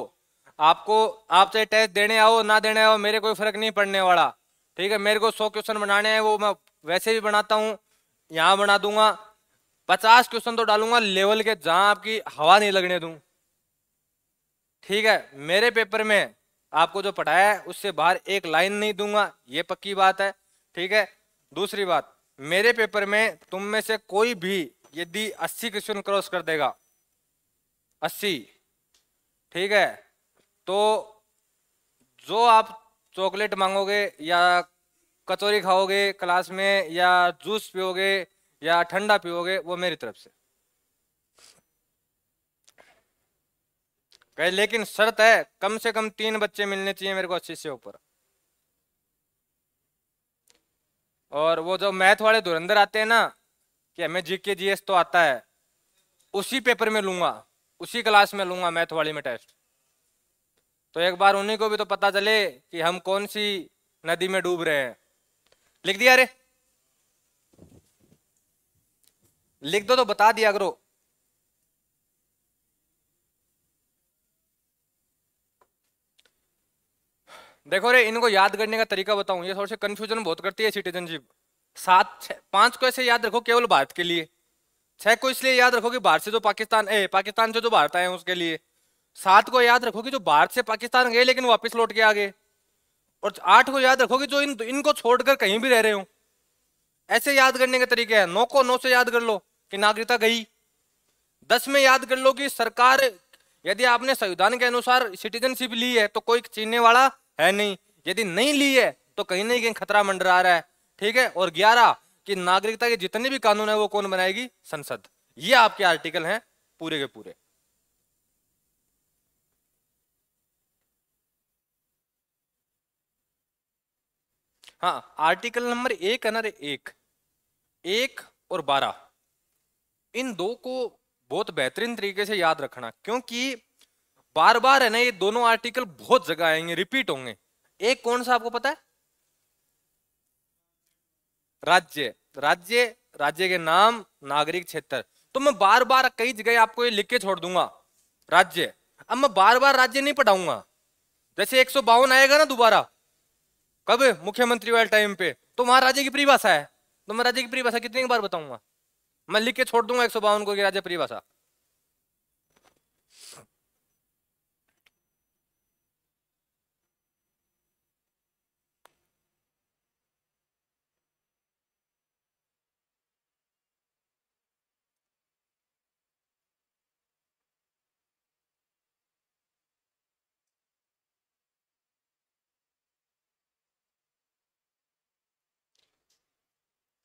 आप चाहे टेस्ट देने आओ ना देने आओ, मेरे कोई फर्क नहीं पड़ने वाला। ठीक है, मेरे को 100 क्वेश्चन बनाने हैं, वो मैं वैसे भी बनाता हूँ, यहाँ बना दूंगा। 50 क्वेश्चन तो डालूंगा लेवल के, जहां आपकी हवा नहीं लगने दूं। ठीक है, मेरे पेपर में आपको जो पढ़ाया है उससे बाहर एक लाइन नहीं दूंगा, ये पक्की बात है। ठीक है, दूसरी बात, मेरे पेपर में तुम में से कोई भी यदि 80 क्वेश्चन क्रॉस कर देगा, 80, ठीक है, तो जो आप चॉकलेट मांगोगे या कचौरी खाओगे क्लास में या जूस पियोगे या ठंडा पियोगे, वो मेरी तरफ से। कहे लेकिन शर्त है, कम से कम 3 बच्चे मिलने चाहिए मेरे को 80 से ऊपर। और वो जो मैथ वाले धुरंधर आते हैं ना कि हमें जीके जीएस तो आता है, उसी पेपर में लूंगा, उसी क्लास में लूंगा मैथ वाली में टेस्ट। तो एक बार उन्हीं को भी तो पता चले कि हम कौन सी नदी में डूब रहे हैं। लिख दिया रे, लिख दो तो बता दिया करो। देखो रे, इनको याद करने का तरीका बताऊं, ये थोड़ी सी कंफ्यूजन बहुत करती है सिटीजनशिप। 5 को ऐसे याद रखो केवल भारत के लिए, 6 को इसलिए याद रखो कि भारत से जो पाकिस्तान से जो भारत आए हैं उसके लिए, 7 को याद रखो कि जो भारत से पाकिस्तान गए लेकिन वापस लौट के आ गए, और 8 को याद रखो कि जो इनको छोड़कर कहीं भी रह रहे हो। ऐसे याद करने के तरीके हैं। 9 को 9 से याद कर लो कि नागरिकता गई। 10 में याद कर लो कि सरकार, यदि आपने संविधान के अनुसार सिटीजनशिप ली है तो कोई छीनने वाला है नहीं, यदि नहीं ली है तो कहीं ना कहीं खतरा मंडरा रहा है। ठीक है, और 11 कि नागरिकता के जितने भी कानून है वो कौन बनाएगी, संसद। ये आपके आर्टिकल हैं पूरे के पूरे। हाँ, आर्टिकल नंबर 1 है ना रे, 1 और 12, इन दो को बहुत बेहतरीन तरीके से याद रखना, क्योंकि बार बार है ना ये दोनों आर्टिकल बहुत जगह आएंगे, रिपीट होंगे। एक कौन सा आपको पता है, राज्य, राज्य, राज्य के नाम, नागरिक क्षेत्र। तो मैं बार बार कई जगह आपको ये लिख के छोड़ दूंगा राज्य। अब मैं बार बार राज्य नहीं पढ़ाऊंगा। जैसे 152 आएगा ना दोबारा, कब, मुख्यमंत्री वाले टाइम पे, तो वहां राज्य की परिभाषा है, तो मैं राज्य की परिभाषा कितनी बार बताऊंगा, मैं लिख के छोड़ दूंगा 152 को कि राज्य परिभाषा।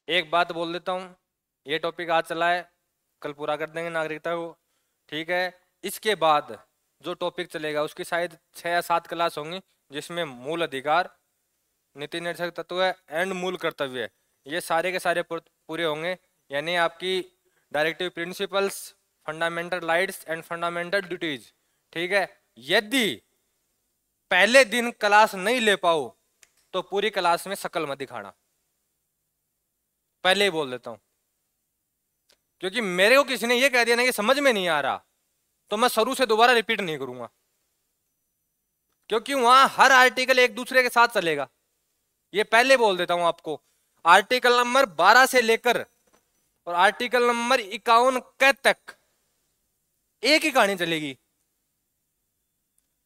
एक बात बोल देता हूं, ये टॉपिक आज चला है, कल पूरा कर देंगे नागरिकता को। ठीक है, इसके बाद जो टॉपिक चलेगा उसकी शायद 6 या 7 क्लास होंगी, जिसमें मूल अधिकार, नीति निर्देशक तत्व एंड मूल कर्तव्य, ये सारे के सारे पूरे होंगे। यानी आपकी directive principles, fundamental rights and fundamental duties. ठीक है, यदि पहले दिन क्लास नहीं ले पाओ तो पूरी क्लास में शकल मत दिखाना, पहले ही बोल देता हूं। क्योंकि मेरे को किसी ने ये कह दिया ना कि समझ में नहीं आ रहा, तो मैं शुरू से दोबारा रिपीट नहीं करूंगा, क्योंकि वहां हर आर्टिकल एक दूसरे के साथ चलेगा। ये पहले बोल देता हूं आपको, आर्टिकल नंबर 12 से लेकर और आर्टिकल नंबर 51 क तक एक ही कहानी चलेगी।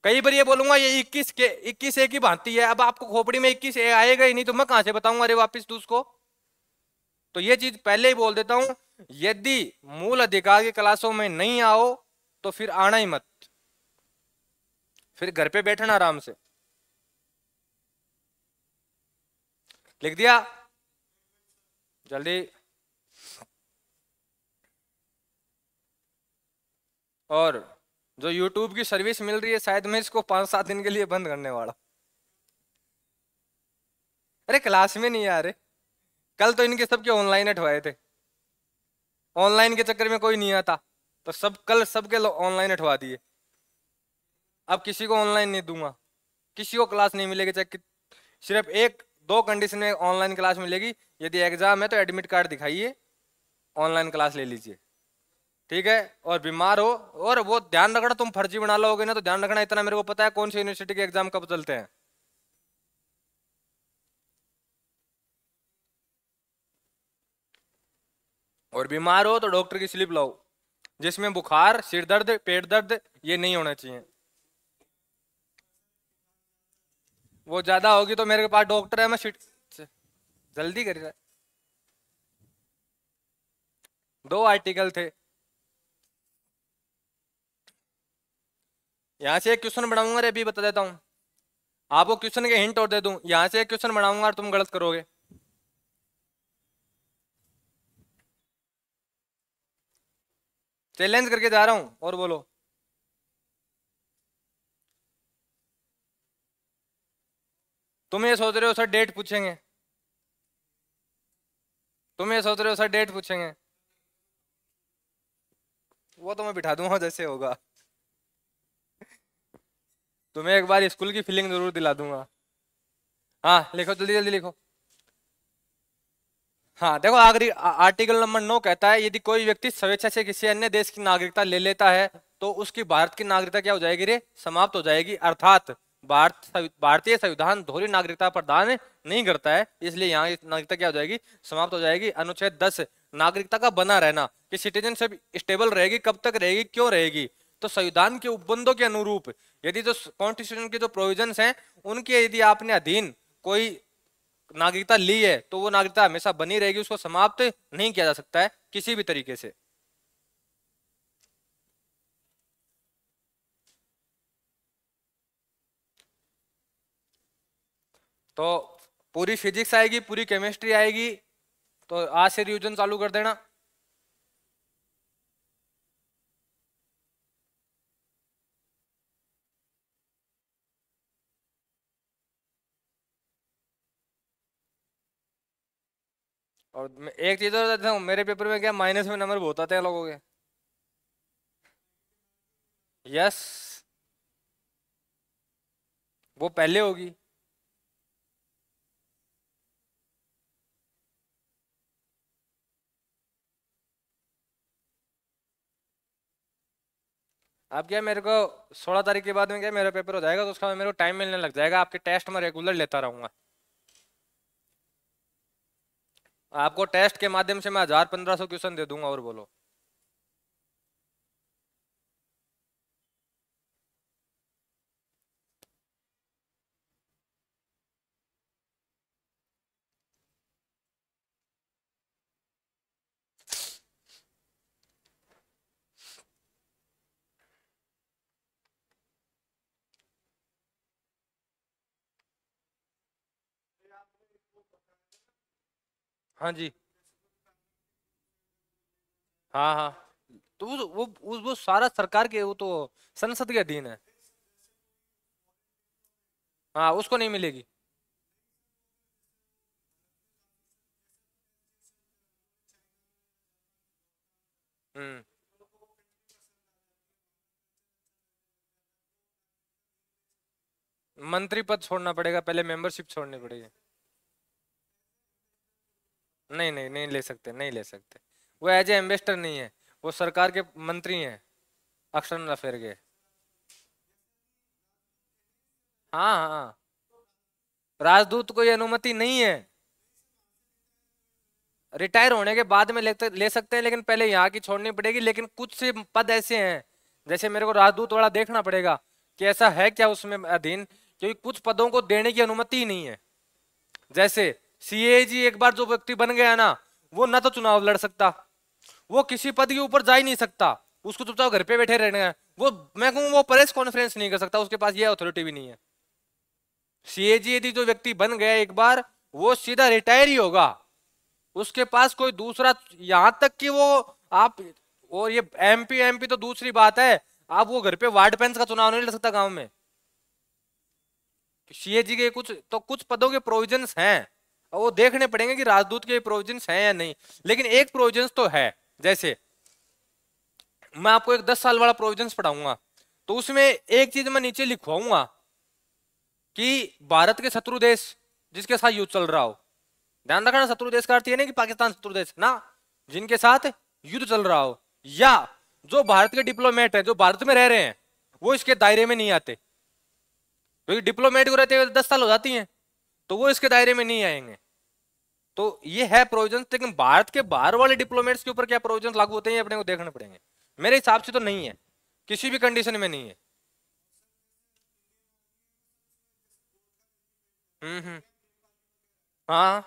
कई बार ये बोलूंगा ये 21 ए की भांति है, अब आपको खोपड़ी में 21 ए आएगा ही नहीं, तो मैं कहां से बताऊंगा अरे वापिस तू उसको। तो ये चीज पहले ही बोल देता हूं, यदि मूल अधिकार की क्लासों में नहीं आओ तो फिर आना ही मत, फिर घर पे बैठना आराम से। लिख दिया जल्दी। और जो YouTube की सर्विस मिल रही है, शायद मैं इसको 5-7 दिन के लिए बंद करने वाला। अरे क्लास में नहीं आ रहे, कल तो इनके सबके ऑनलाइन हटवाए थे, ऑनलाइन के चक्कर में कोई नहीं आता, तो कल सबके ऑनलाइन हटवा दिए। अब किसी को ऑनलाइन नहीं दूंगा, किसी को क्लास नहीं मिलेगी, चाहे सिर्फ 1-2 कंडीशन में ऑनलाइन क्लास मिलेगी। यदि एग्जाम है तो एडमिट कार्ड दिखाइए, ऑनलाइन क्लास ले लीजिए। ठीक है, और बीमार हो, और वो ध्यान रखना, तुम फर्जी बना लोगे ना तो ध्यान रखना, इतना मेरे को पता है कौन सी यूनिवर्सिटी के एग्जाम कब चलते हैं। और बीमार हो तो डॉक्टर की स्लिप लाओ, जिसमें बुखार, सिर दर्द, पेट दर्द ये नहीं होना चाहिए। वो ज्यादा होगी तो मेरे पास डॉक्टर है, मैं जल्दी करिए। दो आर्टिकल थे। यहां से एक क्वेश्चन बनाऊंगा, अभी बता देता हूं आपको, क्वेश्चन के हिंट और दे दूं, यहां से एक क्वेश्चन बनाऊंगा और तुम गलत करोगे। चैलेंज करके जा रहा हूं, और बोलो। तुम ये सोच रहे हो सर डेट पूछेंगे, तुम ये सोच रहे हो सर डेट पूछेंगे, वो तो मैं बिठा दूंगा जैसे होगा, तुम्हें एक बार स्कूल की फीलिंग जरूर दिला दूंगा। हाँ लिखो, जल्दी जल्दी लिखो। हाँ देखो, आखिरी आर्टिकल नंबर 9 कहता है, यदि कोई व्यक्ति स्वेच्छा से किसी अन्य देश की नागरिकता ले लेता है तो उसकी भारत की नागरिकता क्या हो जाएगी रे, समाप्त हो जाएगी। अर्थात भारतीय संविधान दोहरी नागरिकता प्रदान नहीं करता है, इसलिए यहाँ नागरिकता क्या हो जाएगी, समाप्त हो जाएगी। अनुच्छेद 10, नागरिकता का बना रहना, कि सिटीजनशिप स्टेबल रहेगी, कब तक रहेगी, क्यों रहेगी, तो संविधान के उपबंधों के अनुरूप, यदि जो कॉन्स्टिट्यूशन के जो प्रोविजंस हैं उनके यदि आपने अधीन कोई नागरिकता ली है तो वो नागरिकता हमेशा बनी रहेगी, उसको समाप्त नहीं किया जा सकता है किसी भी तरीके से। तो पूरी फिजिक्स आएगी, पूरी केमिस्ट्री आएगी, तो आज से रिवीजन चालू कर देना। और एक चीज और बताता हूँ, मेरे पेपर में क्या माइनस में नंबर बहुत आते हैं लोगों के। यस, वो पहले होगी। अब क्या मेरे को 16 तारीख के बाद में क्या मेरा पेपर हो जाएगा, तो उसका मेरे को टाइम मिलने लग जाएगा, आपके टेस्ट में रेगुलर लेता रहूंगा। आपको टेस्ट के माध्यम से मैं 1000-1500 क्वेश्चन दे दूंगा, और बोलो। हाँ जी। हाँ हाँ, तो वो सारा सरकार के, वो तो संसद के अधीन है। हाँ, उसको नहीं मिलेगी। हम्म। मंत्री पद छोड़ना पड़ेगा पहले, मेंबरशिप छोड़नी पड़ेगी। नहीं नहीं, नहीं ले सकते, नहीं ले सकते। वो एज ए एम्बेसडर नहीं है, वो सरकार के मंत्री हैं, एक्सटर्नल अफेयर के। हाँ हाँ, राजदूत को ये अनुमति नहीं है। रिटायर होने के बाद में ले सकते हैं, लेकिन पहले यहाँ की छोड़नी पड़ेगी। लेकिन कुछ से पद ऐसे हैं, जैसे मेरे को राजदूत वाला देखना पड़ेगा कि ऐसा है क्या उसमें अधीन, क्योंकि कुछ पदों को देने की अनुमति ही नहीं है। जैसे सीएजी एक बार जो व्यक्ति बन गया ना, वो ना तो चुनाव लड़ सकता, वो किसी पद के ऊपर जा ही नहीं सकता, उसको चुपचाप घर पे बैठे रहना है। वो मैं कहूँ वो प्रेस कॉन्फ्रेंस नहीं कर सकता, उसके पास ये अथॉरिटी भी नहीं है। सीएजी यदि जो व्यक्ति बन गया एक बार, वो सीधा रिटायर ही होगा, उसके पास कोई दूसरा, यहां तक कि वो आप, और ये एमपी एमपी तो दूसरी बात है, आप वो घर पे वार्ड पेंच का चुनाव नहीं लड़ सकता गांव में। सीएजी के कुछ पदों के प्रोविजंस हैं, और वो देखने पड़ेंगे कि राजदूत के प्रोविजंस हैं या नहीं। लेकिन एक प्रोविजंस तो है, जैसे मैं आपको एक 10 साल वाला प्रोविजंस पढ़ाऊंगा, तो उसमें एक चीज मैं नीचे लिखवाऊंगा कि भारत के शत्रु देश जिसके साथ युद्ध चल रहा हो, ध्यान रखना, शत्रु देश का अर्थ ये नहीं कि पाकिस्तान शत्रु देश ना, जिनके साथ युद्ध चल रहा हो, या जो भारत के डिप्लोमेट हैं, जो भारत में रह रहे हैं, वो इसके दायरे में नहीं आते, क्योंकि डिप्लोमेट को रहते हुए 10 साल हो जाती हैं, तो वो इसके दायरे में नहीं आएंगे। तो ये है प्रोविजन, लेकिन भारत के बाहर वाले डिप्लोमेट्स के ऊपर क्या प्रोविजन लागू होते हैं ये अपने को देखने पड़ेंगे। मेरे हिसाब से तो नहीं है, किसी भी कंडीशन में नहीं है। हम्म। हाँ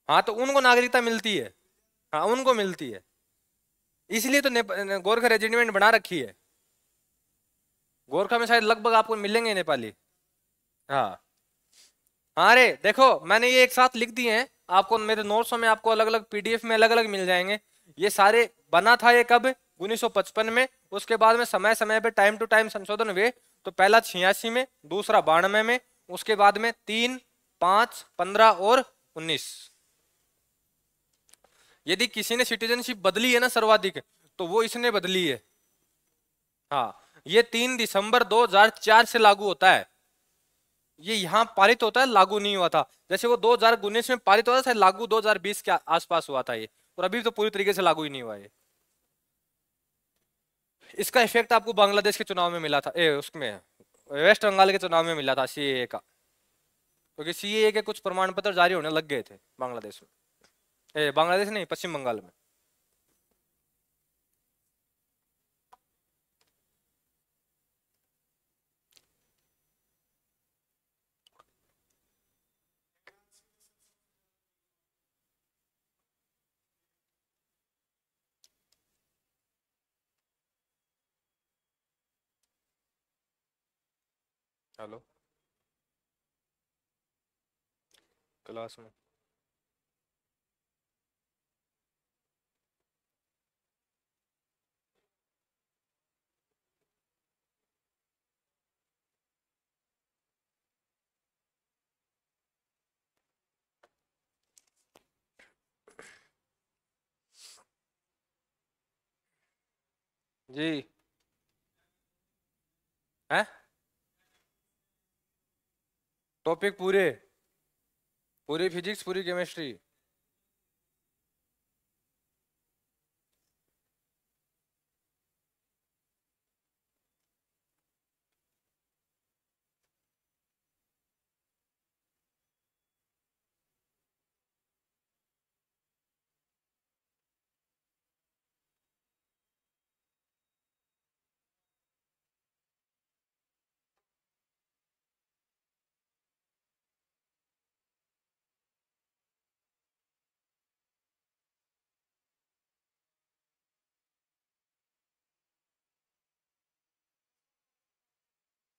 हाँ, तो उनको नागरिकता मिलती है। हाँ, उनको मिलती है। इसलिए तो गोरखा रेजिमेंट बना रखी है। गोरखा में शायद लगभग आपको मिलेंगे नेपाली। हाँ हाँ, अरे देखो मैंने ये एक साथ लिख दिए हैं, आपको मेरे नोट्सों में आपको अलग अलग पीडीएफ में अलग अलग मिल जाएंगे। ये सारे बना था ये कब, 1955 में। उसके बाद में समय समय पे टाइम टू टाइम संशोधन हुए। तो पहला 86 में, दूसरा 92 में, उसके बाद में 3, 5, 15 और 19। यदि किसी ने सिटीजनशिप बदली है ना सर्वाधिक, तो वो इसने बदली है। हाँ, ये 3 दिसंबर 2004 से लागू होता है। ये यहाँ पारित होता है, लागू नहीं हुआ था। जैसे वो 2019 में पारित हुआ था, शायद लागू 2020 के आसपास हुआ था ये। और अभी तो पूरी तरीके से लागू ही नहीं हुआ ये। इसका इफेक्ट आपको बांग्लादेश के चुनाव में मिला था, उसमें वेस्ट बंगाल के चुनाव में मिला था सीएए का। क्योंकि सीएए के कुछ प्रमाण पत्र जारी होने लग गए थे बांग्लादेश में, बांग्लादेश नहीं, पश्चिम बंगाल में। हेलो, क्लास में। जी। है टॉपिक पूरे, पूरी फिजिक्स, पूरी केमिस्ट्री।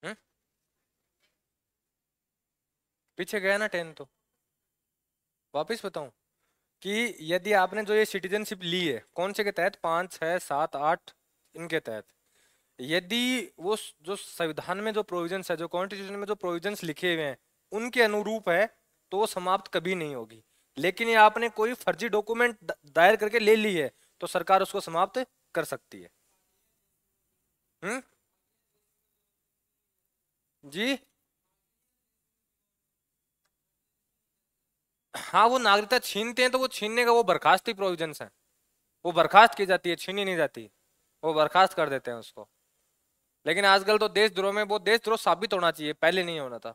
हम्म, पीछे गया ना 10 तो। वापिस बताऊं कि यदि आपने जो ये सिटीजनशिप ली है, कौन से के तहत, 5, 6, 7, 8, इनके तहत, यदि वो जो संविधान में जो प्रोविजंस है, जो कॉन्स्टिट्यूशन में जो प्रोविजंस लिखे हुए हैं, उनके अनुरूप है, तो वो समाप्त कभी नहीं होगी। लेकिन ये आपने कोई फर्जी डॉक्यूमेंट दायर करके ले ली है, तो सरकार उसको समाप्त कर सकती है। हम्म। जी। हाँ, वो नागरिकता छीनते हैं तो वो छीनने का वो बर्खास्ती प्रोविजंस है। वो बर्खास्त की जाती है, छीनी नहीं जाती। वो बर्खास्त कर देते हैं उसको। लेकिन आजकल तो देशद्रोह में, वो देशद्रोह साबित होना चाहिए, पहले नहीं होना था।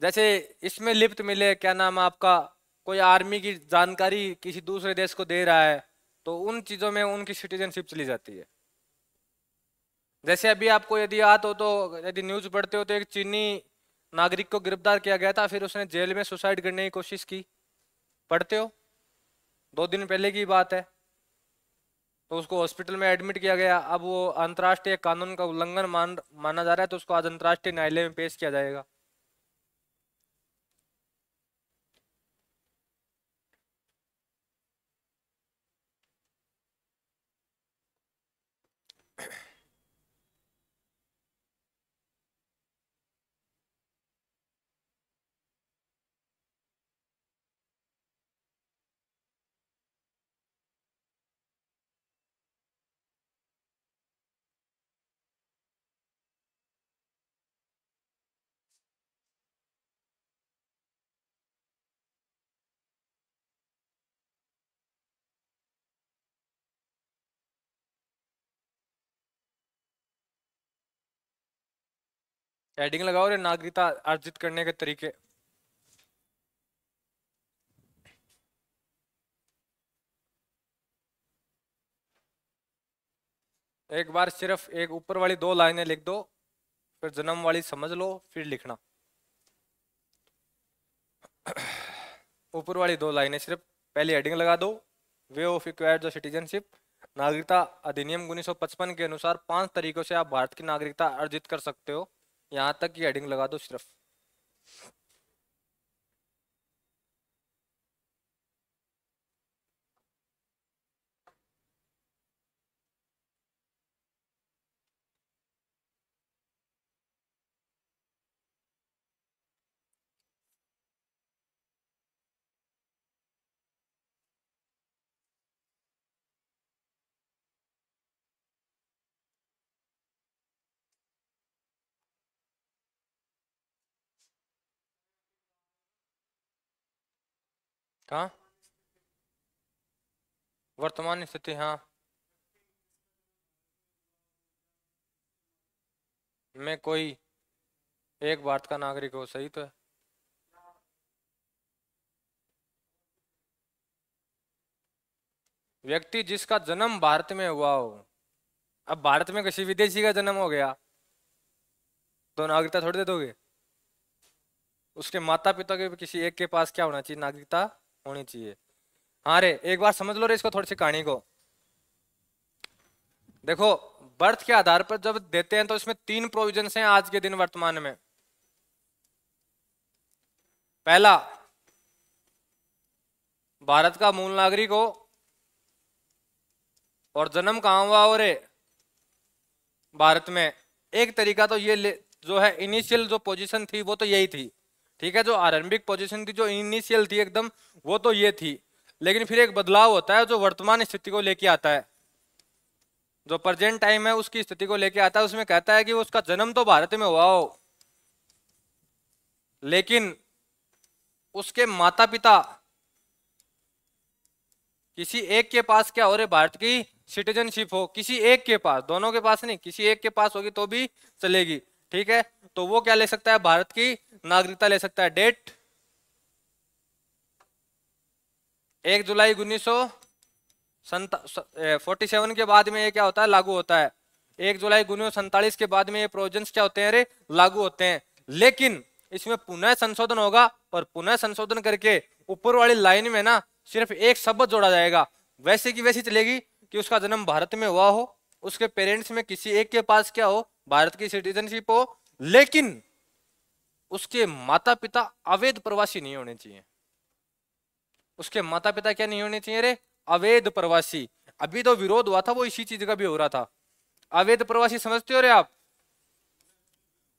जैसे इसमें लिप्त मिले, क्या नाम है आपका, कोई आर्मी की जानकारी किसी दूसरे देश को दे रहा है, तो उन चीजों में उनकी सिटीजनशिप चली जाती है। जैसे अभी आपको यदि याद हो तो, यदि न्यूज पढ़ते हो तो एक चीनी नागरिक को गिरफ्तार किया गया था, फिर उसने जेल में सुसाइड करने की कोशिश की। पढ़ते हो, 2 दिन पहले की बात है। तो उसको हॉस्पिटल में एडमिट किया गया। अब वो अंतर्राष्ट्रीय कानून का उल्लंघन माना जा रहा है, तो उसको आज अंतर्राष्ट्रीय न्यायालय में पेश किया जाएगा। हेडिंग लगाओ रे, नागरिकता अर्जित करने के तरीके। एक बार सिर्फ एक ऊपर वाली 2 लाइनें लिख दो, फिर जन्म वाली समझ लो, फिर लिखना। ऊपर वाली 2 लाइनें सिर्फ, पहली हेडिंग लगा दो, way of acquired the citizenship. नागरिकता अधिनियम 1955 के अनुसार 5 तरीकों से आप भारत की नागरिकता अर्जित कर सकते हो, यहां तक की हेडिंग लगा दो सिर्फ। कहा वर्तमान स्थिति, हाँ मैं कोई एक भारत का नागरिक हो, सही तो है। व्यक्ति जिसका जन्म भारत में हुआ हो। अब भारत में किसी विदेशी का जन्म हो गया तो नागरिकता थोड़ी दे दोगे? उसके माता पिता के भी किसी एक के पास क्या होना चाहिए? नागरिकता होनी चाहिए। हाँ रे, एक बार समझ लो रे इसको, थोड़ी सी कहानी को देखो। बर्थ के आधार पर जब देते हैं तो इसमें 3 प्रोविजंस हैं आज के दिन वर्तमान में। पहला, भारत का मूल नागरिक हो और जन्म कहां हुआ हो रे? भारत में। एक तरीका तो ये जो है, इनिशियल जो पोजीशन थी वो तो यही थी, ठीक है, जो आरंभिक पोजीशन थी, जो इनिशियल थी एकदम, वो तो ये थी। लेकिन फिर एक बदलाव होता है जो वर्तमान स्थिति को लेके आता है, जो प्रेजेंट टाइम है उसकी स्थिति को लेके आता है। उसमें कहता है कि उसका जन्म तो भारत में हुआ हो, लेकिन उसके माता पिता किसी एक के पास क्या हो रहे? भारत की सिटीजनशिप हो, किसी एक के पास, दोनों के पास नहीं, किसी एक के पास होगी तो भी चलेगी, ठीक है। तो वो क्या ले सकता है? भारत की नागरिकता ले सकता है। डेट 1 जुलाई 1947 के बाद में ये क्या होता है? लागू होता है। 1 जुलाई 1947 के बाद में ये प्रोविजंस क्या होते हैं रे? लागू होते हैं। लेकिन इसमें पुनः संशोधन होगा, और पुनः संशोधन करके ऊपर वाली लाइन में ना सिर्फ एक शब्द जोड़ा जाएगा, वैसे की वैसी चलेगी कि उसका जन्म भारत में हुआ हो, उसके पेरेंट्स में किसी एक के पास क्या हो? भारत की सिटीजनशिप हो, लेकिन उसके माता पिता अवैध प्रवासी नहीं होने चाहिए। उसके माता पिता क्या नहीं होने चाहिए रे? अवैध प्रवासी। अभी तो विरोध हुआ था वो इसी चीज का भी हो रहा था। अवैध प्रवासी समझते हो रे आप?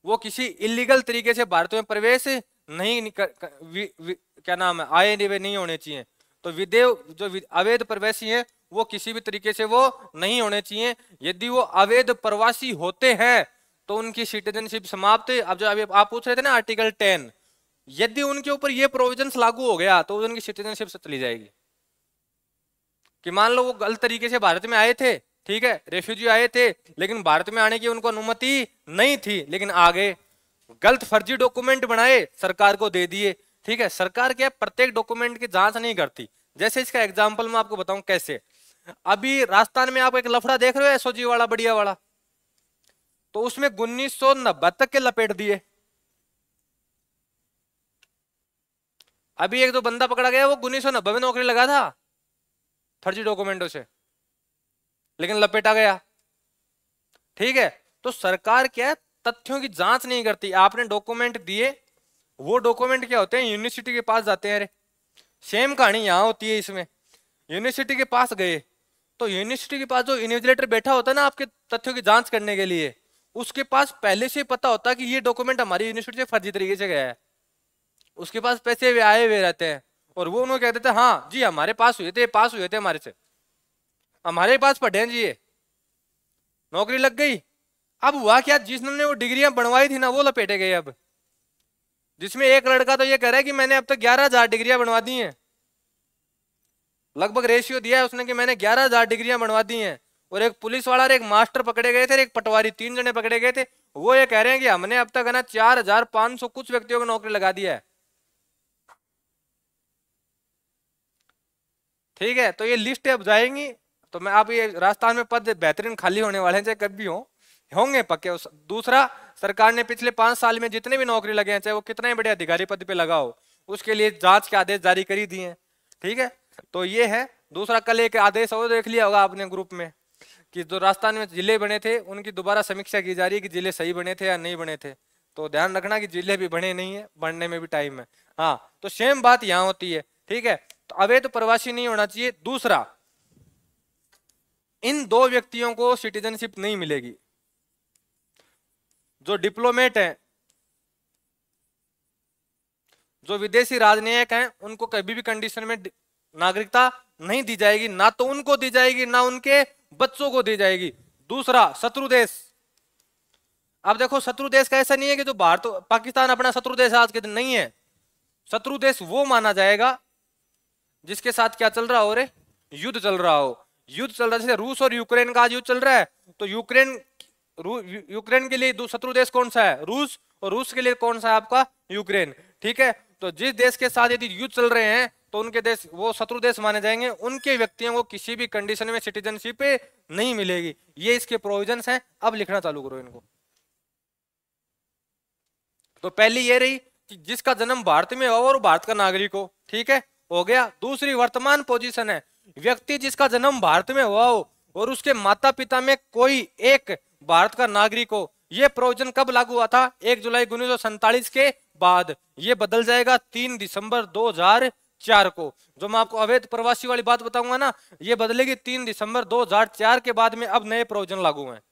वो किसी इलीगल तरीके से भारत में प्रवेश नहीं क्या नाम है, आए नहीं होने चाहिए। तो जो अवैध प्रवासी हैं वो किसी भी तरीके से वो नहीं होने चाहिए। यदि वो अवैध प्रवासी होते हैं तो उनकी सिटीजनशिप समाप्त। अब जो अभी आप पूछ रहे थे ना आर्टिकल 10, यदि उनके ऊपर ये प्रोविजंस लागू हो गया तो उनकी सिटीजनशिप से चली जाएगी। कि मान लो वो गलत तरीके से भारत में आए थे, ठीक है, रेफ्यूजी आए थे, लेकिन भारत में आने की उनको अनुमति नहीं थी, लेकिन आ गए, गलत फर्जी डॉक्यूमेंट बनाए, सरकार को दे दिए, ठीक है। सरकार क्या प्रत्येक डॉक्यूमेंट की जांच नहीं करती। जैसे इसका एग्जांपल मैं आपको बताऊं कैसे। अभी राजस्थान में आप एक लफड़ा देख रहे हो एसओजी वाला, बढ़िया वाला, तो उसमें 1990 तक के लपेट दिए। अभी एक दो बंदा पकड़ा गया, वो 1990 में नौकरी लगा था फर्जी डॉक्यूमेंटों से, लेकिन लपेटा गया, ठीक है। तो सरकार क्या है, तथ्यों की जांच नहीं करती। आपने डॉक्यूमेंट दिए, वो डॉक्यूमेंट क्या होते हैं? यूनिवर्सिटी के पास जाते हैं। सेम कहानी यहां होती है इसमें। यूनिवर्सिटी के पास गए तो यूनिवर्सिटी के पास जो इन्विजिलेटर बैठा होता है ना आपके तथ्यों की जांच करने के लिए, उसके पास पहले से पता होता है कि ये डॉक्यूमेंट हमारी यूनिवर्सिटी से फर्जी तरीके से गया है। उसके पास पैसे आए हुए रहते हैं, और वो उन्होंने कह देते हैं हाँ जी हमारे पास हुए थे, पास हुए थे हमारे से, हमारे पास पढ़े हैं जी, ये नौकरी लग गई। अब हुआ क्या, जिसने वो डिग्रियां बनवाई थी ना वो लपेटे गए। अब जिसमें एक लड़का तो ये कह रहा है कि मैंने अब तक 11,000 डिग्रियां बनवा दी हैं, लगभग रेशियो दिया है उसने कि मैंने 11,000 डिग्रियां बनवा दी हैं। और एक पुलिस वाला और एक मास्टर पकड़े गए थे, एक पटवारी, 3 जने पकड़े गए थे। वो ये कह रहे हैं कि हमने अब तक है ना 4,500 कुछ व्यक्तियों को नौकरी लगा दिया है। ठीक है, तो ये लिस्ट अब जाएंगी, तो मैं आप ये राजस्थान में पद बेहतरीन खाली होने वाले हैं, चाहे कभी भी होंगे पक्के। दूसरा, सरकार ने पिछले 5 साल में जितने भी नौकरी लगे हैं, चाहे वो कितने ही बड़े अधिकारी पद पे लगा हो, उसके लिए जांच के आदेश जारी करी दिए हैं। ठीक है, तो ये है। दूसरा, कल एक आदेश और देख लिया होगा आपने ग्रुप में, कि जो राजस्थान में जिले बने थे उनकी दोबारा समीक्षा की जा रही है कि जिले सही बने थे या नहीं बने थे। तो ध्यान रखना कि जिले भी बने नहीं है, बनने में भी टाइम है। हाँ, तो सेम बात यहाँ होती है। ठीक है, तो अवैध प्रवासी नहीं होना चाहिए। दूसरा, इन दो व्यक्तियों को सिटीजनशिप नहीं मिलेगी। जो डिप्लोमेट हैं, जो विदेशी राजनयिक हैं, उनको कभी भी कंडीशन में नागरिकता नहीं दी जाएगी, ना तो उनको दी जाएगी ना उनके बच्चों को दी जाएगी। दूसरा, शत्रु देश। अब देखो, शत्रु देश का ऐसा नहीं है कि जो भारत पाकिस्तान अपना शत्रु देश आज के दिन नहीं है। शत्रु देश वो माना जाएगा जिसके साथ क्या चल रहा हो रे, युद्ध चल रहा हो। युद्ध चल रहा है, जैसे रूस और यूक्रेन का आज युद्ध चल रहा है, तो यूक्रेन के लिए शत्रु देश कौन सा है, रूस, और रूस के लिए कौन सा है आपका, यूक्रेन। ठीक है, तो जिस देश के साथ यदि युद्ध चल रहे हैं तो उनके देश वो शत्रु देश माने जाएंगे, उनके व्यक्तियों को किसी भी कंडीशन में सिटीजनशिप नहीं मिलेगी। ये इसके प्रोविजंस हैं। अब लिखना चालू करो इनको। तो पहली ये रही कि जिसका जन्म भारत में हो और भारत का नागरिक हो। ठीक है, हो गया। दूसरी वर्तमान पोजीशन है, व्यक्ति जिसका जन्म भारत में हुआ हो और उसके माता पिता में कोई एक भारत का नागरिक हो। यह प्रोविजन कब लागू हुआ था, 1 जुलाई 1947 के बाद। यह बदल जाएगा 3 दिसंबर 2004 को। जो मैं आपको अवैध प्रवासी वाली बात बताऊंगा ना, यह बदलेगी 3 दिसंबर 2004 के बाद में। अब नए प्रोविजन लागू हैं।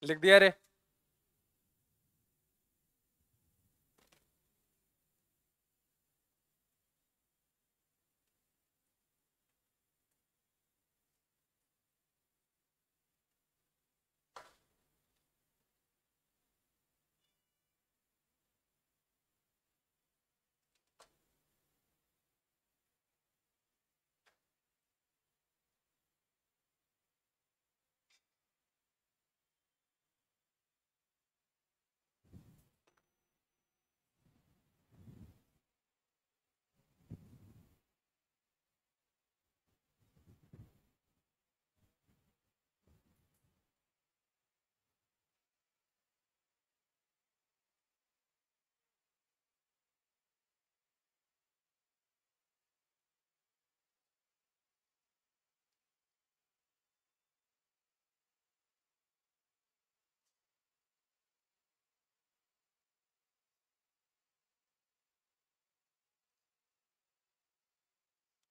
लिख दिया रे।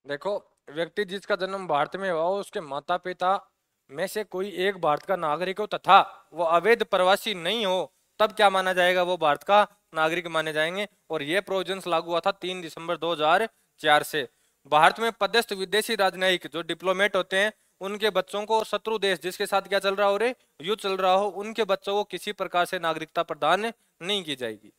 देखो, व्यक्ति जिसका जन्म भारत में हुआ हो उसके माता पिता में से कोई एक भारत का नागरिक हो तथा वो अवैध प्रवासी नहीं हो, तब क्या माना जाएगा, वो भारत का नागरिक माने जाएंगे। और ये प्रोविजन लागू हुआ था 3 दिसंबर 2004 से। भारत में पदस्थ विदेशी राजनयिक जो डिप्लोमेट होते हैं, उनके बच्चों को, और शत्रु देश जिसके साथ क्या चल रहा हो रे, युद्ध चल रहा हो, उनके बच्चों को किसी प्रकार से नागरिकता प्रदान नहीं की जाएगी।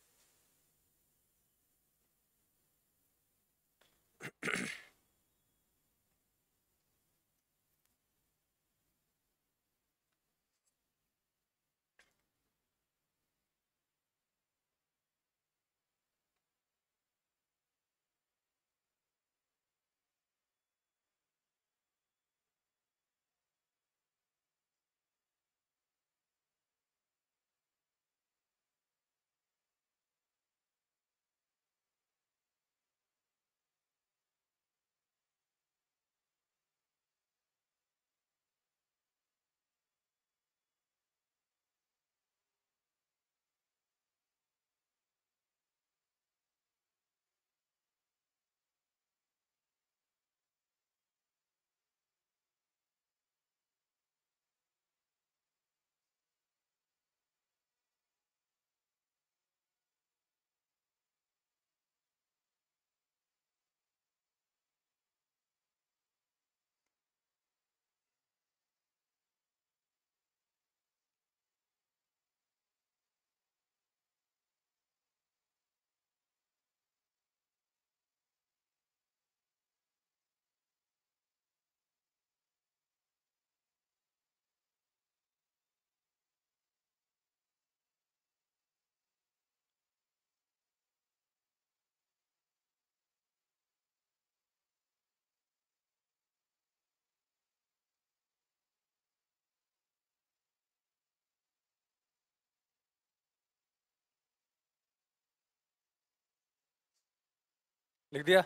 लिख दिया।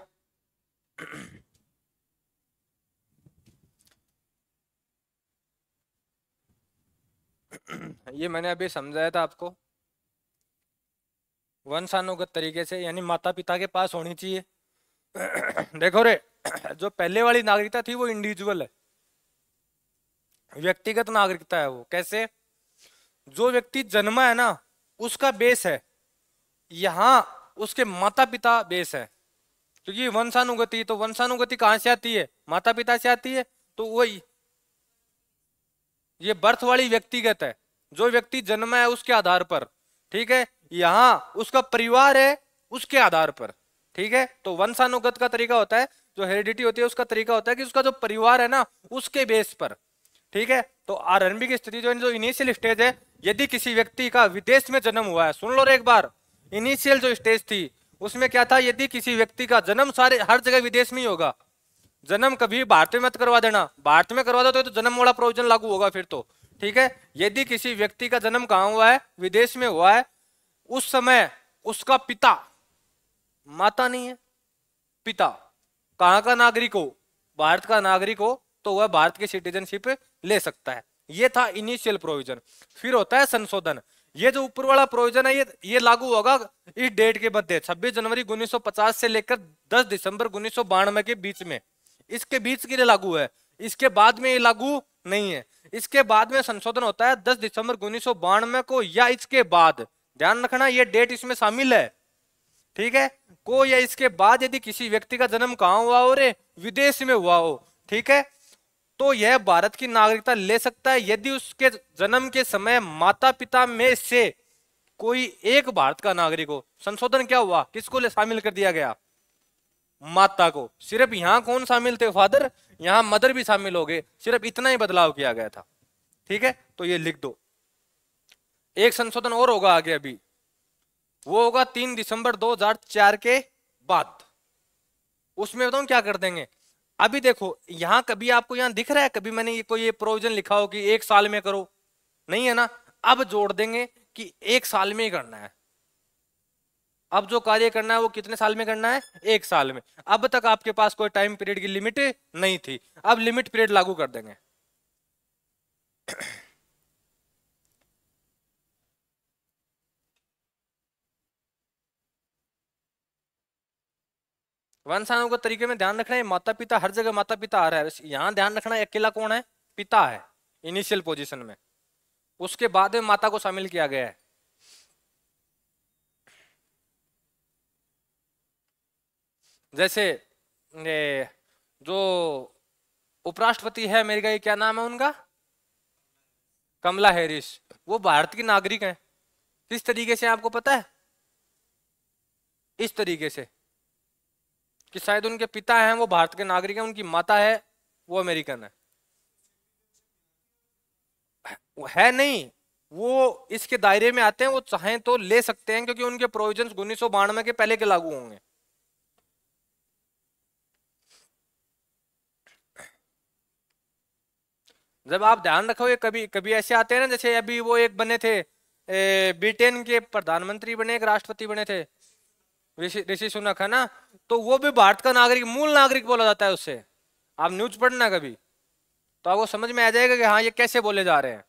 ये मैंने अभी समझाया था आपको, वंशानुगत तरीके से, यानी माता पिता के पास होनी चाहिए। देखो रे, जो पहले वाली नागरिकता थी वो इंडिविजुअल है, व्यक्तिगत नागरिकता है। वो कैसे? जो व्यक्ति जन्मा है ना, उसका बेस है, यहाँ उसके माता पिता बेस है। क्योंकि वंशानुगति, तो वंशानुगति कहाँ से आती है? माता पिता से आती है। तो वही, ये बर्थ वाली व्यक्तिगत है, जो व्यक्ति जन्मा है उसके आधार पर। ठीक है, यहाँ उसका परिवार है उसके आधार पर। ठीक है, तो वंशानुगत का तरीका होता है, जो हेरिडिटी होती है उसका तरीका होता है कि उसका जो परिवार है ना, उसके बेस पर। ठीक है, तो आरंभिक स्थिति जो इनिशियल स्टेज है, यदि किसी व्यक्ति का विदेश में जन्म हुआ है, सुन लो रे एक बार, इनिशियल जो स्टेज थी उसमें क्या था, यदि किसी व्यक्ति का जन्म सारे हर जगह विदेश में ही होगा, जन्म कभी भारत में मत करवा देना, भारत में करवा दो तो जन्म वाला प्रोविजन लागू होगा फिर तो। ठीक है, यदि किसी व्यक्ति का जन्म कहां हुआ है, विदेश में हुआ है, उस समय उसका पिता, माता नहीं है, पिता कहां का नागरिक हो, भारत का नागरिक हो, तो वह भारत की सिटीजनशिप ले सकता है। ये था इनिशियल प्रोविजन। फिर होता है संशोधन। ये जो ऊपर वाला प्रोविजन है, ये लागू होगा इस डेट के मध्य, 26 जनवरी 1950 से लेकर 10 दिसंबर 1992 के बीच में, इसके बीच के लिए लागू है। इसके बाद में ये लागू नहीं है। इसके बाद में संशोधन होता है 10 दिसंबर 1992 को, या इसके बाद, ध्यान रखना ये डेट इसमें शामिल है। ठीक है, को या इसके बाद यदि किसी व्यक्ति का जन्म कहां हुआ हो रे, विदेश में हुआ हो, ठीक है, तो यह भारत की नागरिकता ले सकता है यदि उसके जन्म के समय माता पिता में से कोई एक भारत का नागरिक हो। संशोधन क्या हुआ, किसको ले शामिल कर दिया गया? माता को। सिर्फ यहां कौन शामिल थे? फादर। यहां मदर भी शामिल हो गए, सिर्फ इतना ही बदलाव किया गया था। ठीक है, तो ये लिख दो। एक संशोधन और होगा आगे, अभी वो होगा 3 दिसंबर 2004 के बाद। उसमें बताऊं क्या कर देंगे। अभी देखो, यहां कभी आपको यहां दिख रहा है कभी मैंने ये कोई ये प्रोविजन लिखा हो कि 1 साल में करो? नहीं है ना। अब जोड़ देंगे कि 1 साल में ही करना है। अब जो कार्य करना है वो कितने साल में करना है? 1 साल में। अब तक आपके पास कोई टाइम पीरियड की लिमिट नहीं थी, अब लिमिट पीरियड लागू कर देंगे। वंशानुगत तरीके में ध्यान रखना है, माता पिता हर जगह माता पिता आ रहा है, बस यहाँ ध्यान रखना है अकेला कौन है, पिता है इनिशियल पोजीशन में, उसके बाद में माता को शामिल किया गया है। जैसे जो उपराष्ट्रपति है अमेरिका की, क्या नाम है उनका, कमला हैरिस, वो भारत की नागरिक हैं। किस तरीके से आपको पता है, इस तरीके से कि शायद उनके पिता हैं वो भारत के नागरिक हैं, उनकी माता है वो अमेरिकन है। वो है नहीं, वो इसके दायरे में आते हैं, वो चाहें तो ले सकते हैं क्योंकि उनके प्रोविजंस 1992 के पहले के लागू होंगे। जब आप ध्यान रखोगे, कभी कभी ऐसे आते हैं ना, जैसे अभी वो एक बने थे ब्रिटेन के प्रधानमंत्री बने, एक राष्ट्रपति बने थे, ऋषि ऋषि सुनक है ना, तो वो भी भारत का नागरिक, मूल नागरिक बोला जाता है उससे। आप न्यूज पढ़ना कभी, तो आपको समझ में आ जाएगा कि हाँ ये कैसे बोले जा रहे हैं।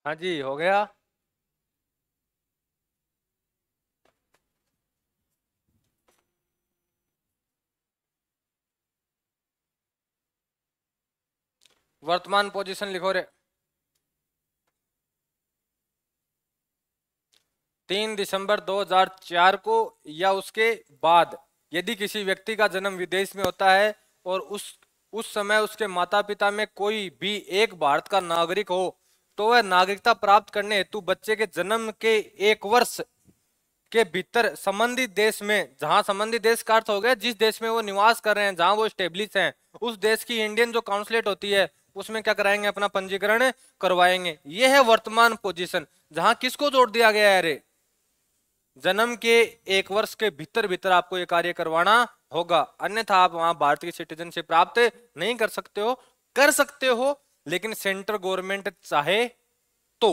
हाँ जी, हो गया। वर्तमान पोजीशन लिखो रे। 3 दिसंबर 2004 को या उसके बाद यदि किसी व्यक्ति का जन्म विदेश में होता है और उस समय उसके माता पिता में कोई भी एक भारत का नागरिक हो, तो वह नागरिकता प्राप्त करने हेतु बच्चे के जन्म के 1 वर्ष के भीतर संबंधित देश में, जहां संबंधित देश का अर्थ हो गया जिस देश में वो निवास कर रहे हैं, जहां वो स्टेब्लिश हैं, उस देश की इंडियन जो काउंसलेट होती है उसमें क्या कराएंगे, अपना पंजीकरण करवाएंगे। ये है वर्तमान पोजीशन, जहां किसको जोड़ दिया गया है रे, जन्म के 1 वर्ष के भीतर भीतर आपको ये कार्य करवाना होगा, अन्यथा आप वहां भारतीय सिटीजनशिप प्राप्त नहीं कर सकते हो। कर सकते हो लेकिन सेंट्रल गवर्नमेंट चाहे तो।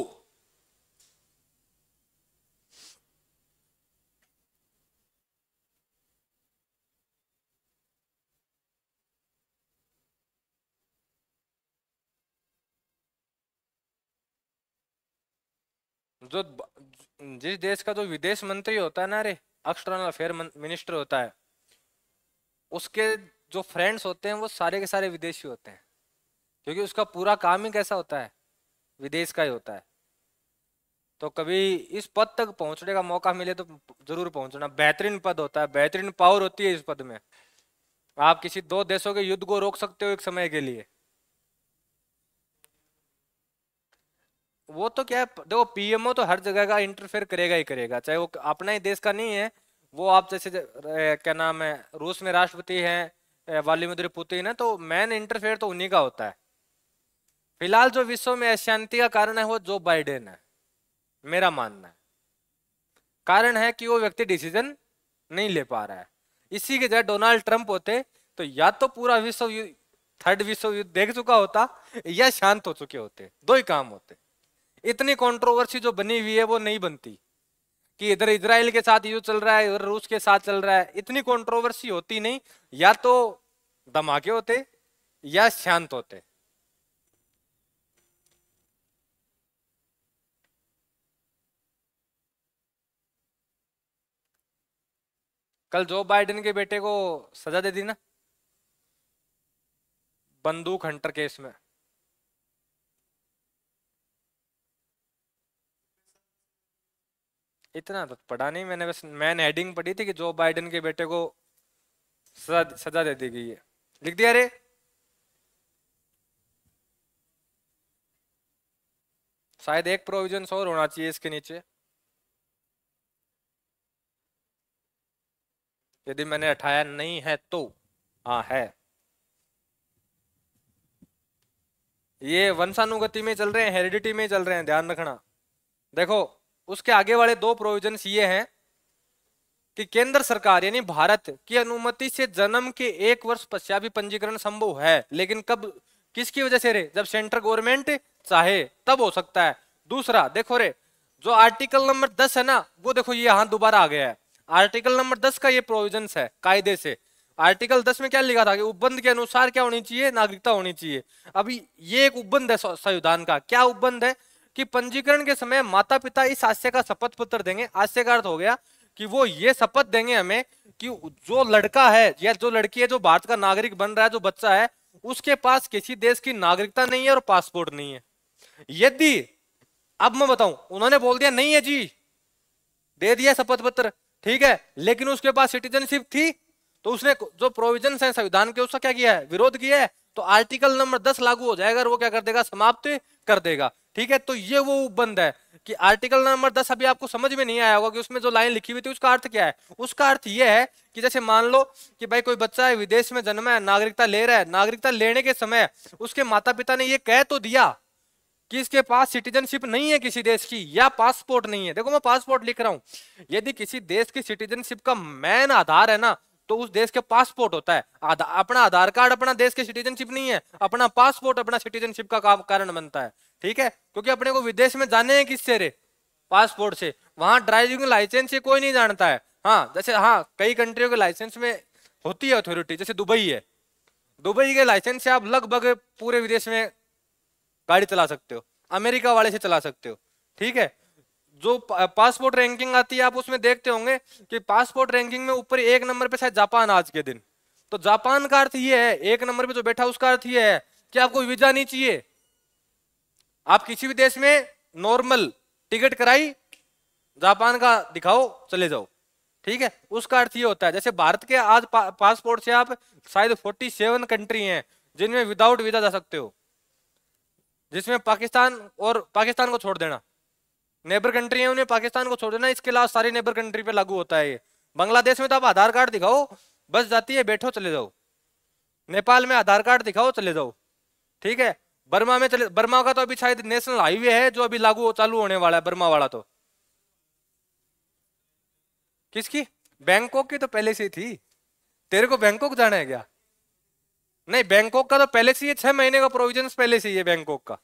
जो जिस देश का जो विदेश मंत्री होता है ना रे, एक्सटर्नल अफेयर मिनिस्टर होता है, उसके जो फ्रेंड्स होते हैं वो सारे के सारे विदेशी होते हैं, क्योंकि उसका पूरा काम ही कैसा होता है, विदेश का ही होता है। तो कभी इस पद तक पहुंचने का मौका मिले तो जरूर पहुंचना, बेहतरीन पद होता है, बेहतरीन पावर होती है इस पद में। आप किसी दो देशों के युद्ध को रोक सकते हो एक समय के लिए। वो तो क्या है, देखो पीएमओ तो हर जगह का इंटरफेयर करेगा ही करेगा, चाहे वो अपना ही देश का नहीं है। वो आप जैसे क्या नाम है, रूस में राष्ट्रपति हैं व्लादिमीर पुतिन है, तो मेन इंटरफेयर तो उन्हीं का होता है। फिलहाल जो विश्व में अशांति का कारण है वो जो बाइडेन है, मेरा मानना है। कारण है कि वो व्यक्ति डिसीजन नहीं ले पा रहा है। इसी के जगह डोनाल्ड ट्रंप होते तो या तो पूरा विश्व थर्ड विश्व युद्ध देख चुका होता, या शांत हो चुके होते, दो ही काम होते। इतनी कंट्रोवर्सी जो बनी हुई है वो नहीं बनती कि इधर इजराइल के साथ युद्ध चल रहा है, इधर रूस के साथ चल रहा है, इतनी कंट्रोवर्सी होती नहीं। या तो धमाके होते या शांत होते। कल जो बाइडेन के बेटे को सजा दे दी ना, बंदूक हंटर केस में। इतना तो पढ़ा नहीं मैंने, बस मैन हेडिंग पढ़ी थी कि जो बाइडेन के बेटे को सजा दे दी गई है। लिख दिया रे। शायद एक प्रोविजन और होना चाहिए इसके नीचे, यदि मैंने हटाया नहीं है तो। हाँ है, ये वंशानुगति में चल रहे हैं, हेरिडिटी में चल रहे हैं, ध्यान रखना। देखो उसके आगे वाले दो प्रोविजंस ये हैं कि केंद्र सरकार यानी भारत की अनुमति से जन्म के 1 वर्ष पश्चात भी पंजीकरण संभव है, लेकिन कब, किसकी वजह से रे, जब सेंट्रल गवर्नमेंट चाहे तब हो सकता है। दूसरा देखो रे, जो आर्टिकल नंबर 10 है ना, वो देखो ये यहां दोबारा आ गया है। आर्टिकल नंबर 10 का ये प्रोविजन है कायदे से। आर्टिकल 10 में क्या लिखा था कि उपबंध के अनुसार क्या होनी चाहिए, नागरिकता होनी चाहिए। अभी ये एक उपबंध है संविधान का। क्या उपबंध है कि पंजीकरण के समय माता पिता इस आशय का शपथ पत्र देंगे। आशय का अर्थ हो गया कि वो ये शपथ देंगे हमें कि जो लड़का है या जो लड़की है जो भारत का नागरिक बन रहा है, जो बच्चा है, उसके पास किसी देश की नागरिकता नहीं है और पासपोर्ट नहीं है। यदि, अब मैं बताऊं, उन्होंने बोल दिया नहीं है जी, दे दिया शपथ पत्र, ठीक है, लेकिन उसके पास सिटीजनशिप थी, तो उसने जो प्रोविजन है संविधान के उसका क्या किया है, विरोध किया है, तो आर्टिकल नंबर 10 लागू हो जाएगा और वो क्या कर देगा, समाप्त कर देगा। ठीक है, तो ये वो उपबंध है कि आर्टिकल नंबर 10 अभी आपको समझ में नहीं आया होगा कि उसमें जो लाइन लिखी हुई थी उसका अर्थ क्या है। उसका अर्थ ये है कि जैसे मान लो कि भाई कोई बच्चा है, विदेश में जन्मा है, नागरिकता ले रहा है, नागरिकता लेने के समय उसके माता पिता ने ये कह तो दिया कि इसके पास सिटीजनशिप नहीं है किसी देश की या पासपोर्ट नहीं है। देखो मैं पासपोर्ट लिख रहा हूं, यदि किसी देश की सिटीजनशिप का मेन आधार है ना, तो उस देश के पासपोर्ट होता है। अपना आधार कार्ड अपना देश के सिटीजनशिप नहीं है, अपना पासपोर्ट अपना सिटीजनशिप का कारण बनता है। ठीक है, क्योंकि अपने को विदेश में जाने हैं किससे रे, पासपोर्ट से। वहां ड्राइविंग लाइसेंस से कोई नहीं जानता है। हाँ जैसे, हाँ कई कंट्रियों के लाइसेंस में होती है अथॉरिटी, जैसे दुबई है, दुबई के लाइसेंस से आप लगभग पूरे विदेश में गाड़ी चला सकते हो, अमेरिका वाले से चला सकते हो। ठीक है, जो पासपोर्ट रैंकिंग आती है आप उसमें देखते होंगे कि पासपोर्ट रैंकिंग में ऊपर 1 नंबर पे शायद जापान आज के दिन। तो जापान का अर्थ ये है, 1 नंबर पे जो बैठा उसका अर्थ ये है कि आपको वीजा नहीं चाहिए, आप किसी भी देश में नॉर्मल टिकट कराई, जापान का दिखाओ, चले जाओ। ठीक है, उसका अर्थ ये होता है। जैसे भारत के आज पासपोर्ट से आप शायद 47 कंट्री हैं जिनमें विदाउट वीजा जा सकते हो, जिसमें पाकिस्तान, और पाकिस्तान को छोड़ देना, नेबर कंट्री है उन्हें पाकिस्तान को छोड़ देना, इसके अलावा सारी नेबर कंट्री पे लागू होता है ये। बांग्लादेश में तो आप आधार कार्ड दिखाओ, बस जाती है, बैठो चले जाओ। नेपाल में आधार कार्ड दिखाओ, चले जाओ। ठीक है, बर्मा में चले, बर्मा का तो अभी शायद नेशनल हाईवे है जो अभी लागू चालू होने वाला है, बर्मा वाला। तो किसकी, बैंकॉक की तो पहले से ही थी। तेरे को बैंकॉक जाना है क्या? नहीं, बैंकॉक का तो पहले से ही 6 महीने का प्रोविजन पहले से ही है बैंकॉक का।